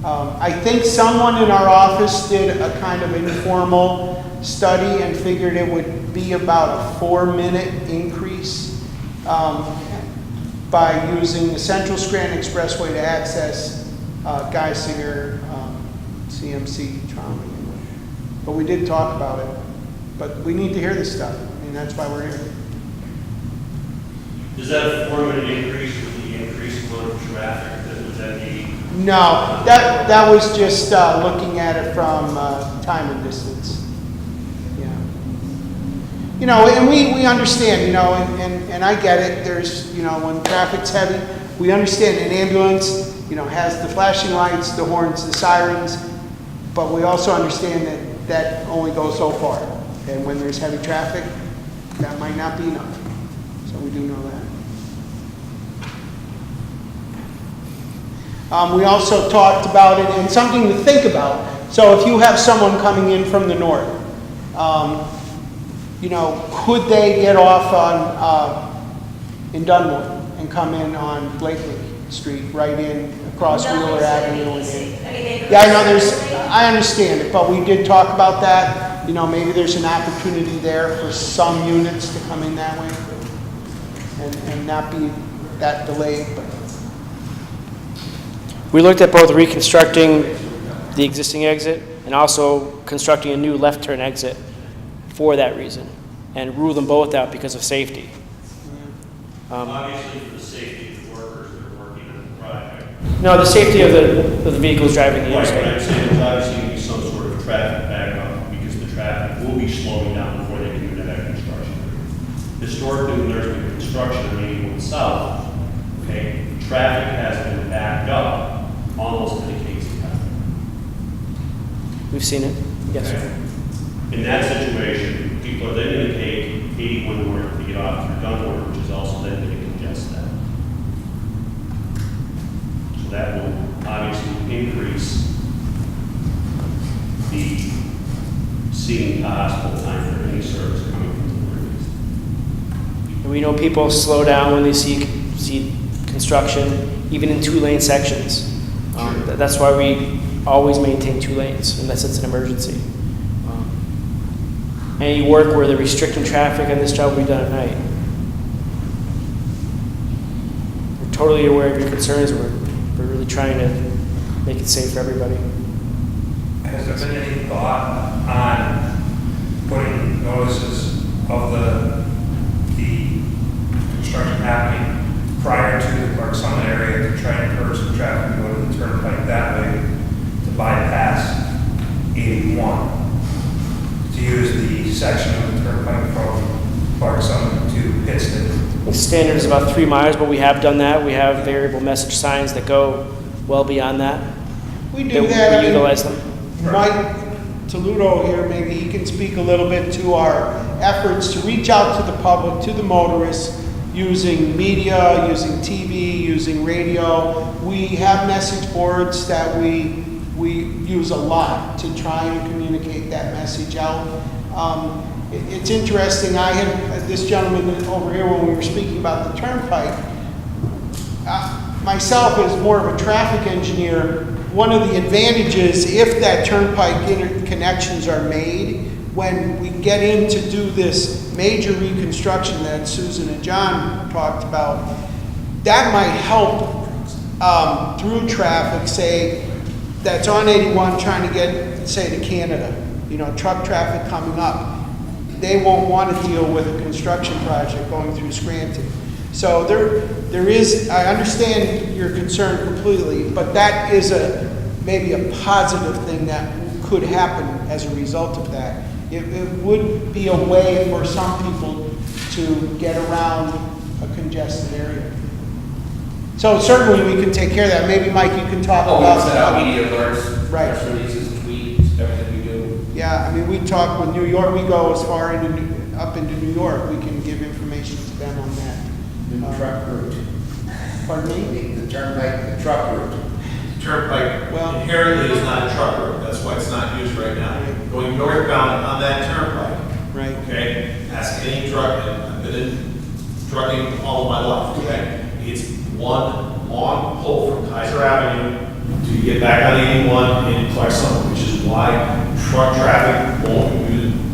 I think someone in our office did a kind of informal study and figured it would be about a 4-minute increase by using the Central Scranton Expressway to access Geisinger, CMC, Trauma. But we did talk about it. But we need to hear this stuff. I mean, that's why we're here. Is that a 4-minute increase with the increased amount of traffic? Does that mean? No, that was just looking at it from time and distance. Yeah. You know, and we understand, you know, and I get it. There's, you know, when traffic's heavy, we understand an ambulance, you know, has the flashing lights, the horns, the sirens, but we also understand that only goes so far. And when there's heavy traffic, that might not be enough. So we do know that. We also talked about it, and something to think about. So if you have someone coming in from the north, you know, could they get off on in Dunmore and come in on Blakely Street, right in across Wheeler Avenue? Yeah, I know I understand it, but we did talk about that. You know, maybe there's an opportunity there for some units to come in that way and not be that delayed. But we looked at both reconstructing the existing exit and also constructing a new left turn exit for that reason, and ruled them both out because of safety. Obviously, for the safety of the workers that are working on the project. No, the safety of the vehicles driving the Right, interstate. but I'm saying there's obviously going to be some sort of traffic backup because the traffic will be slowing down before they can do that construction. Historically, when there's been construction on 81 South, okay, traffic has been backed up almost to the Casey Path. We've seen it, yes. Okay. In that situation, people are then going to take 81 north to get off through Dunmore, which is also then going to congest that. So that will obviously increase the seeing the hospital time for any service coming from the northeast. And we know people slow down when they see construction, even in 2-lane sections. That's why we always maintain 2 lanes, unless it's an emergency. Any work where they're restricting traffic on this job will be done at night. We're totally aware of your concerns. We're really trying to make it safe for everybody. Has there been any thought on putting notices of the construction happening prior to the Park Summit area to try and encourage some traffic to go to the turnpike that way to bypass 81? To use the section of the turnpike from Park Summit to Pittston. The standard is about 3 miles, but we have done that. We have variable message signs that go well beyond that. we do that. We utilize them. Mike Toludo here, maybe he can speak a little bit to our efforts to reach out to the public, to the motorists, using media, using TV, using radio. We have message boards that we use a lot to try and communicate that message out. It's interesting, I had this gentleman over here when we were speaking about the turnpike. Myself, as more of a traffic engineer, one of the advantages, if that turnpike interconnections are made, when we get in to do this major reconstruction that Susan and John talked about, that might help through traffic, say, that's on 81 trying to get, say, to Canada, truck traffic coming up. They won't want to deal with a construction project going through Scranton. So there is, I understand your concern completely, but that is maybe a positive thing that could happen as a result of that. It would be a way for some people to get around a congested area. So certainly we can take care of that. Maybe Mike, you can talk Oh, we about. send out media alerts, Right. press releases, tweets, everything we do. Yeah, I mean, we talk with New York, we go as far up into New York, we can give information to them on that. New truck route. Pardon me? The turnpike, the truck route. Turnpike Well- inherently is not a truck route, that's why it's not used right now. Going northbound on that turnpike, Right. okay, ask any truck, and I've been in trucking all of my life, okay? It's one long pull from Kaiser Avenue to get back on 81 in Clarksville, which is why truck traffic won't,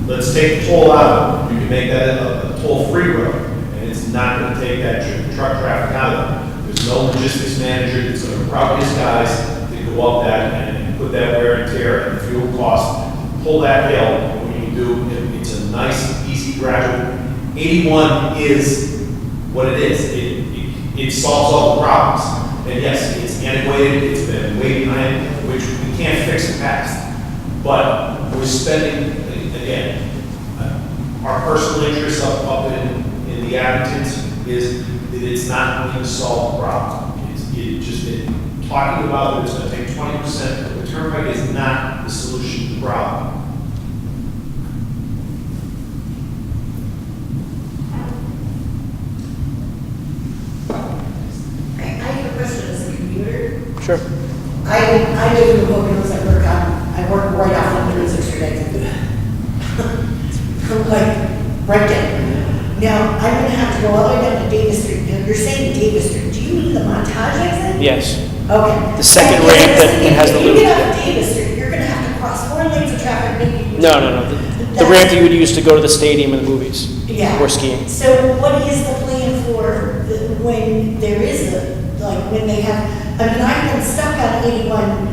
let's take the toll out, you can make that a toll-free road, and it's not gonna take that truck traffic out of it. There's no logistics manager that's gonna route his guys to go up that and put that wear and tear and the fuel cost, pull that hill, and when you do, it's a nice, easy gradual. 81 is what it is. It solves all the problems. And yes, it's antiquated, it's been way behind, which we can't fix in the past. But we're spending, again, our personal interest up in the Abingtons is that it's not going to solve the problem. Talking about that it's going to take 20%, the turnpike is not the solution to the problem. I have a question as a commuter. Sure. I live in the Poconos, I work right off of Music Street, I do. Like, right down. Now, I'm gonna have to go all the way down to Davis Street. Now, you're saying Davis Street, do you mean the Montage exit? Yes. Okay. The second ramp that has the If loop. you get off Davis Street, you're gonna have to cross 4 lanes of traffic, maybe. No. The ramp that you would use to go to the stadium and the movies. Yeah. Or skiing. So what is the plan for when there is when they have, I mean, I've been stuck on 81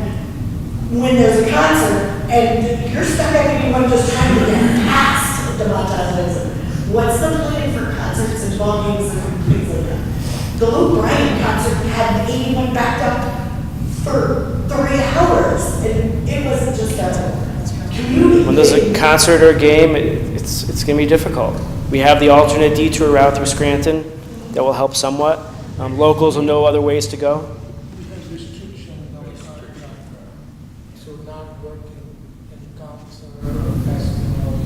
when there's a concert, and you're stuck on 81 just trying to get past the Montage exit. What's the plan for concerts and ball games and things like that? The Luke Bryan concert had 81 backed up for 3 hours, and it wasn't just a commuting. When there's a concert or a game, it's going to be difficult. We have the alternate detour route through Scranton that will help somewhat. Locals will know other ways to go. Because restriction of so not working in concert or festival.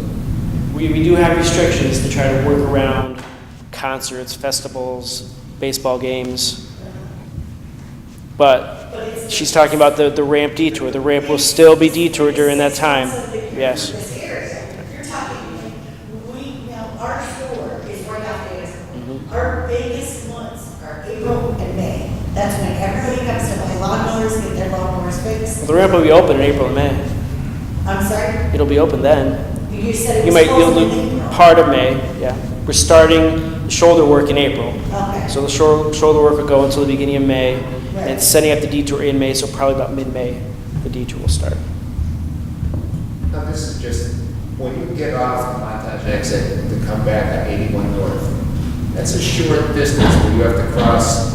We do have restrictions to try to work around concerts, festivals, baseball games. But she's talking about the ramp detour. The ramp will still be detoured during that time. Yes. This area, you're talking, our store is right off Davis. Our biggest months are April and May. That's when everybody comes to buy lawnmowers, get their lawnmowers fixed. The ramp will be open in April and May. I'm sorry? It'll be open then. You said it You'll was supposed to do be in April. part of May, yeah. We're starting shoulder work in April. Okay. So the shoulder work will go until the beginning of May. Right. And it's setting up the detour in May, so probably about mid-May, the detour will start. Now, this is just, when you get off the Montage exit to come back on 81 North, that's a short distance where you have to cross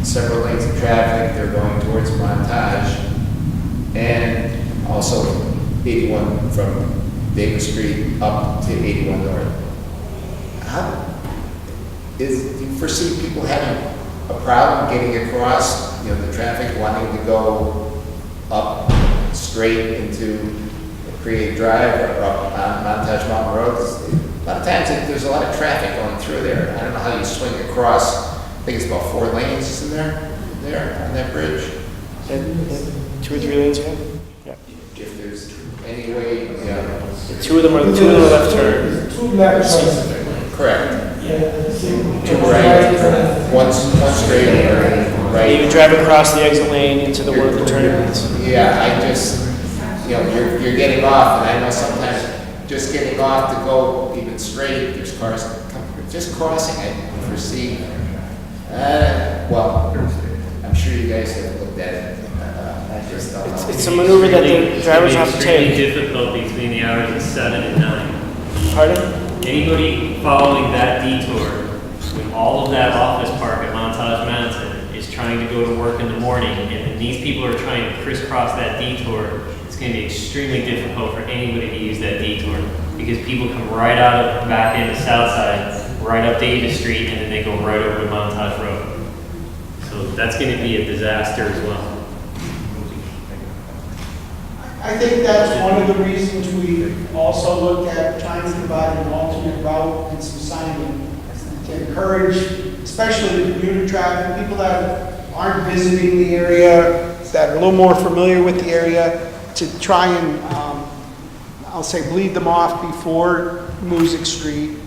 several lanes of traffic. They're going towards Montage, and also 81 from Davis Street up to 81 North. Do you foresee people having a problem getting across, the traffic wanting to go up straight into Creative Drive or up on Montage Mountain Road? A lot of times there's a lot of traffic going through there. I don't know how you swing across. I think it's about 4 lanes, isn't there on that bridge? 2 or 3 lanes, yeah? Yeah. If there's any way, Two of them are left turn. Two left turns. correct. Two right, one straight or right. You drive across the exit lane into the one of the turning lanes. Yeah, I just, you're getting off, and I know sometimes just getting off to go even straight, there's cars, just crossing, I foresee. Well, I'm sure you guys have looked at it. I just don't know. It's a maneuver that the drivers have to It's take. extremely difficult between the hours of 7 and 9. Pardon? Anybody following that detour with all of that office park at Montage Mountain is trying to go to work in the morning, and then these people are trying to crisscross that detour. It's going to be extremely difficult for anybody to use that detour because people come right out of back into South Side, right up Davis Street, and then they go right over to Montage Road. So that's going to be a disaster as well. I think that's one of the reasons we also looked at trying to provide an alternate route and some signing to encourage, especially the commuter traffic, people that aren't visiting the area, that are a little more familiar with the area, to try and, I'll say, bleed them off before Music Street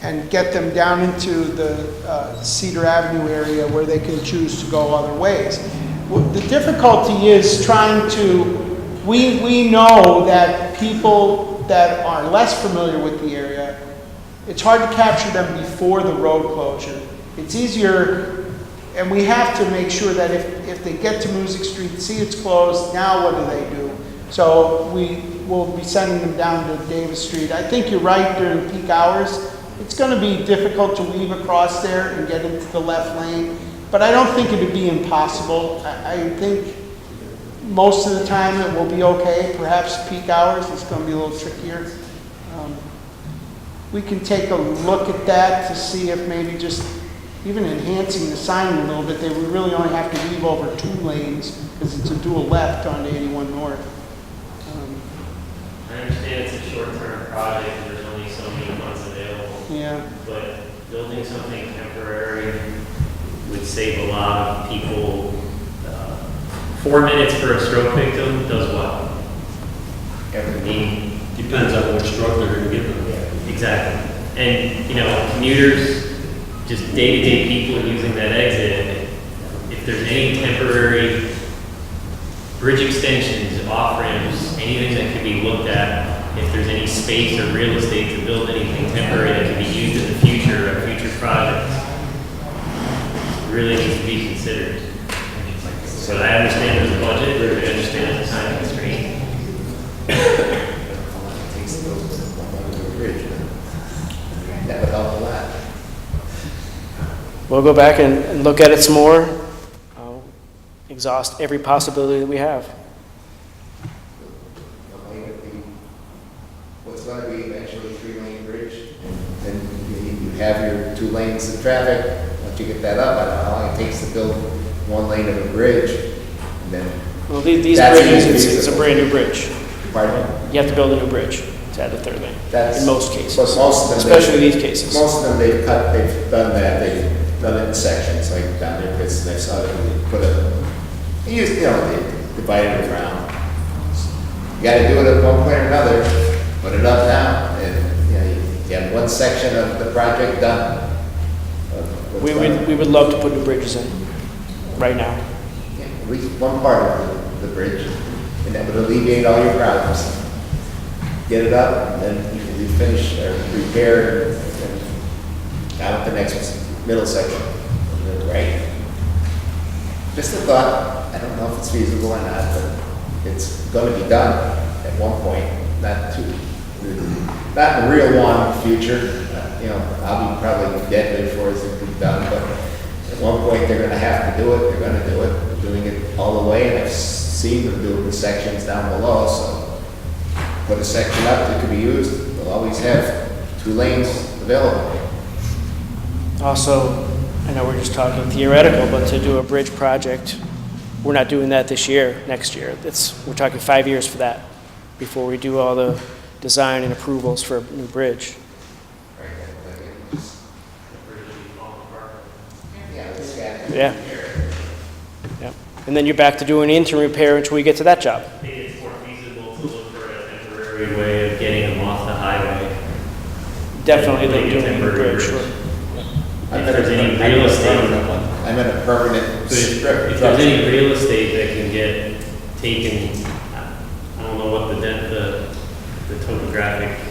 and get them down into the Cedar Avenue area where they can choose to go other ways. The difficulty is trying to, we know that people that are less familiar with the area, it's hard to capture them before the road closure. It's easier, and we have to make sure that if they get to Music Street, see it's closed, now what do they do? So we will be sending them down to Davis Street. I think you're right, during peak hours, it's going to be difficult to weave across there and get into the left lane, but I don't think it would be impossible. I think most of the time it will be okay. Perhaps peak hours, it's going to be a little trickier. We can take a look at that to see if maybe just even enhancing the sign a little bit. They would really only have to weave over 2 lanes because it's a dual left onto 81 North. I understand it's a short-term project, and there's only so many months available. Yeah. But building something temporary would save a lot of people. 4 minutes for a stroke victim does what? I mean, Depends on which stroke they're going to give them. exactly. And, you know, commuters, just day-to-day people using that exit, if there's any temporary bridge extensions, off-ramps, anything that could be looked at, if there's any space or real estate to build anything temporary that can be used in the future of future projects, really needs to be considered. So I understand there's a budget, or I understand there's a time constraint. That would help a lot. We'll go back and look at it some more, exhaust every possibility that we have. What's going to be eventually 3-lane bridge, and you have your 2 lanes of traffic. Once you get that up, I don't know how long it takes to build 1 lane of a bridge, and then. Well, these that's bridges, it's a feasible. brand new bridge. Pardon? You have to build a new bridge to add the 3rd lane, in most cases. But most of them, especially these cases. Most of them they've done that, they've done it in sections, like down there, because they saw that they put they divided it around. You gotta do it at one point or another, put it up now, and you have 1 section of the project done. We would love to put new bridges in, right now. Yeah, at least one part of the bridge, and that would alleviate all your problems. Get it up, and then you can refinish or repair and down at the next middle section. Right. Just a thought. I don't know if it's feasible or not, but it's going to be done at one point. Not in the real long future. I'll be probably dead before it's done, but at one point they're going to have to do it. They're going to do it. They're doing it all the way, and I've seen them do the sections down below. So put a section up that could be used. They'll always have 2 lanes available. Also, I know we're just talking theoretical, but to do a bridge project, we're not doing that this year, next year. We're talking 5 years for that, before we do all the design and approvals for a new bridge. Yeah. Yeah. And then you're back to doing intern repair until we get to that job. I think it's more feasible to look for a temporary way of getting them off the highway. Definitely they do a bridge. Sure. If there's any real estate, I'm in a permanent strip. if there's any real estate that can get taken, I don't know what the topographic.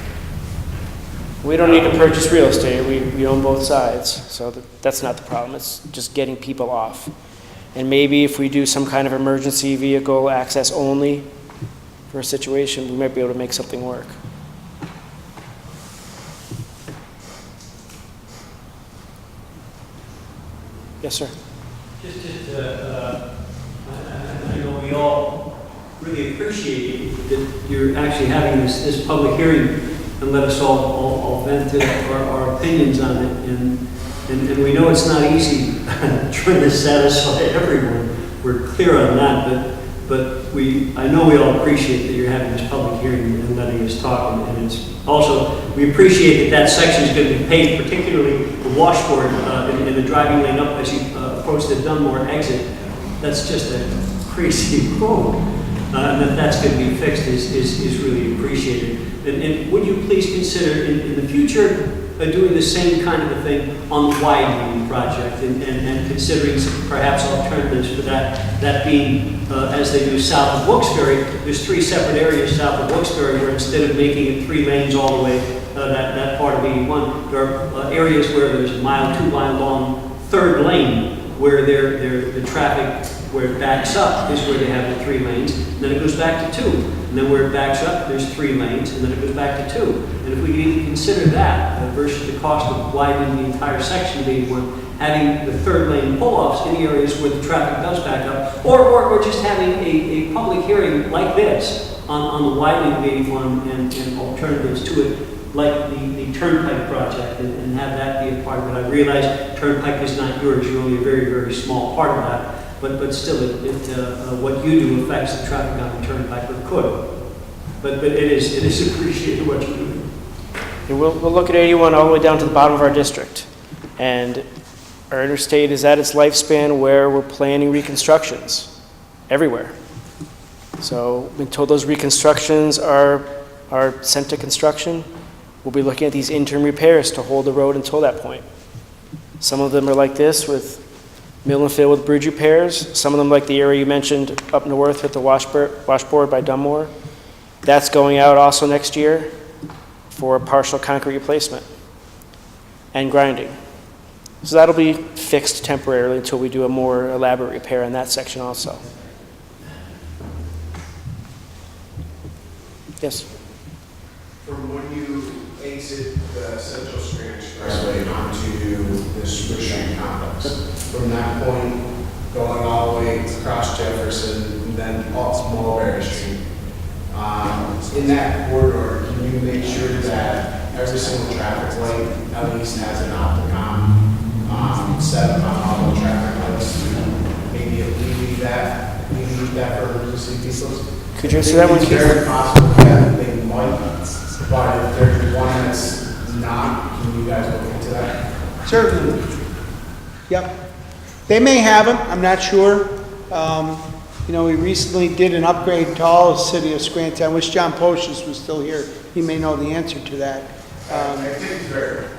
We don't need to purchase real estate. We own both sides, so that's not the problem. It's just getting people off. And maybe if we do some kind of emergency vehicle access only for a situation, we might be able to make something work. Yes, sir. I know we all really appreciate that you're actually having this public hearing and let us all vent our opinions on it. And we know it's not easy trying to satisfy everyone. We're clear on that, but I know we all appreciate that you're having this public hearing and letting us talk. And it's also, we appreciate that section is going to be paved, particularly the washboard in the driving lane up as you approach the Dunmore exit. That's just a crazy road. And that's going to be fixed is really appreciated. And would you please consider in the future doing the same kind of a thing on the widening project and considering some perhaps alternatives for that? That being, as they do south of Wilkes-Barre, there's 3 separate areas south of Wilkes-Barre where instead of making it 3 lanes all the way, that part of 81, there are areas where there's a 2-mile long third lane where the traffic, where it backs up is where they have the 3 lanes, and then it goes back to 2. And then where it backs up, there's 3 lanes, and then it goes back to 2. And if we could even consider that versus the cost of widening the entire section of 81, having the third lane pull-offs in areas where the traffic does back up, or just having a public hearing like this on the widening of 81 and alternatives to it, like the Turnpike project, and have that be a part of it. I realize Turnpike is not yours, you're only a very, very small part of that. But still, what you do affects the traffic on the Turnpike, or could. But it is appreciated what you do. And we'll look at 81 all the way down to the bottom of our district. And our interstate is at its lifespan where we're planning reconstructions everywhere. So until those reconstructions are sent to construction, we'll be looking at these interim repairs to hold the road until that point. Some of them are like this with mill and fill with bridge repairs. Some of them, like the area you mentioned up north with the washboard by Dunmore, that's going out also next year for a partial concrete replacement and grinding. So that'll be fixed temporarily until we do a more elaborate repair in that section also. Yes? From when you exit the Central Strand Expressway onto the Street complex, from that point, going all the way across Jefferson, and then up Mulberry Street. In that corridor, can you make sure that every single traffic light at least has an opticon set up on all the traffic lights? Maybe alleviate that for emergency vehicles? Could you answer that one, It's Keith? very possible that they might, but if there's one that's not, can you guys look into that? Certainly. Yep. They may have them, I'm not sure. We recently did an upgrade to all of the city of Scranton. I wish John Poshis was still here. He may know the answer to that. I think there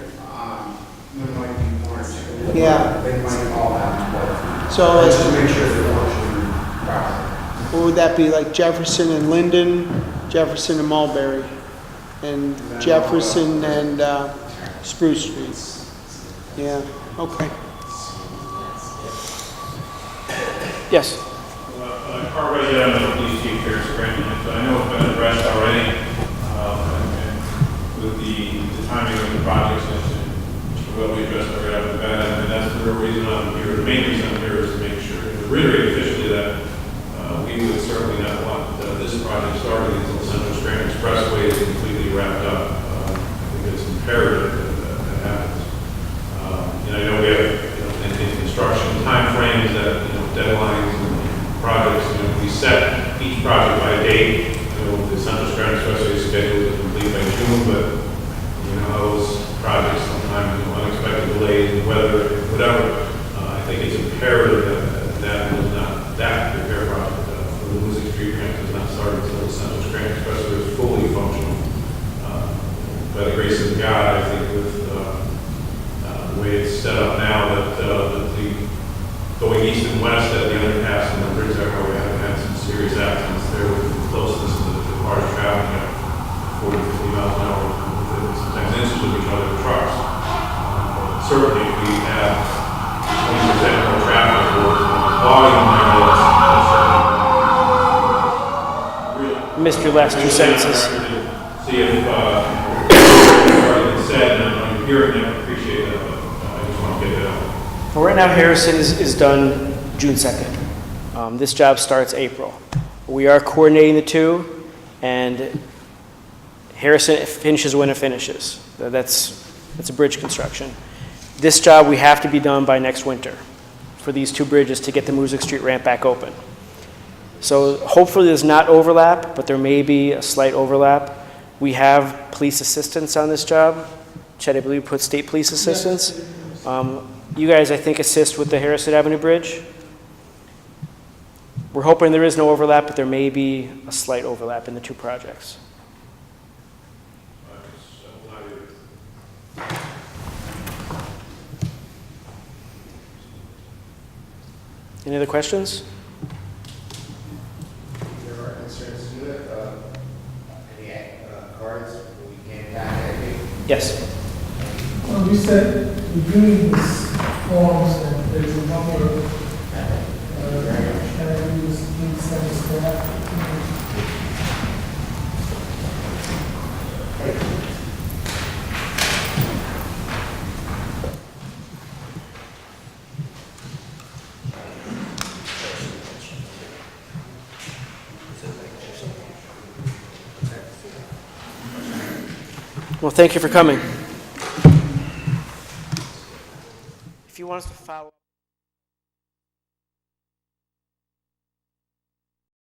might be more too. Yeah. They might all have. So, Just to make sure they're functioning properly. what would that be, like Jefferson and Linden, Jefferson and Mulberry, and Jefferson and Spruce Street? Yeah, okay. Yes. Carver, police chief here, Scranton. So I know it's been addressed already, and with the timing of the project, which will be addressed right off the bat, and that's the real reason I'm here. The main reason I'm here is to make sure, to reiterate officially that we would certainly not want this project started until the Central Strand Expressway is completely wrapped up. I think it's imperative that happens. I know we have in construction timeframes that deadlines and projects. We set each project by a date. The Central Strand Expressway is scheduled to complete by June, but those projects sometimes unexpected delays, weather, whatever. I think it's imperative that repair project for the Music Street ramp does not start until the Central Strand Expressway is fully functional. By the grace of God, I think with the way it's set up now, that the going east and west at the underpass and the bridge there, where we have had some serious accidents there with the closeness to the cars traveling at 40, 50 miles an hour, sometimes inches of each other with trucks. Certainly, if we have 20% more traffic or volume there, that's Missed your last 2 sentences. See if already been said, and I'm hearing that, appreciate that, but I just want to get it out. Well, right now Harrison is done June 2nd. This job starts April. We are coordinating the two, and Harrison finishes when it finishes. That's a bridge construction. This job we have to be done by next winter for these two bridges to get the Music Street ramp back open. So hopefully there's not overlap, but there may be a slight overlap. We have police assistants on this job. Chet, I believe, put state police assistants. You guys, I think, assist with the Harrison Avenue Bridge. We're hoping there is no overlap, but there may be a slight overlap in the two projects. Any other questions? There are concerns to it, any cards we can contact you? Yes. You said you're doing these forms and there's a number of interviews being sent to staff. Well, thank you for coming. If you want us to follow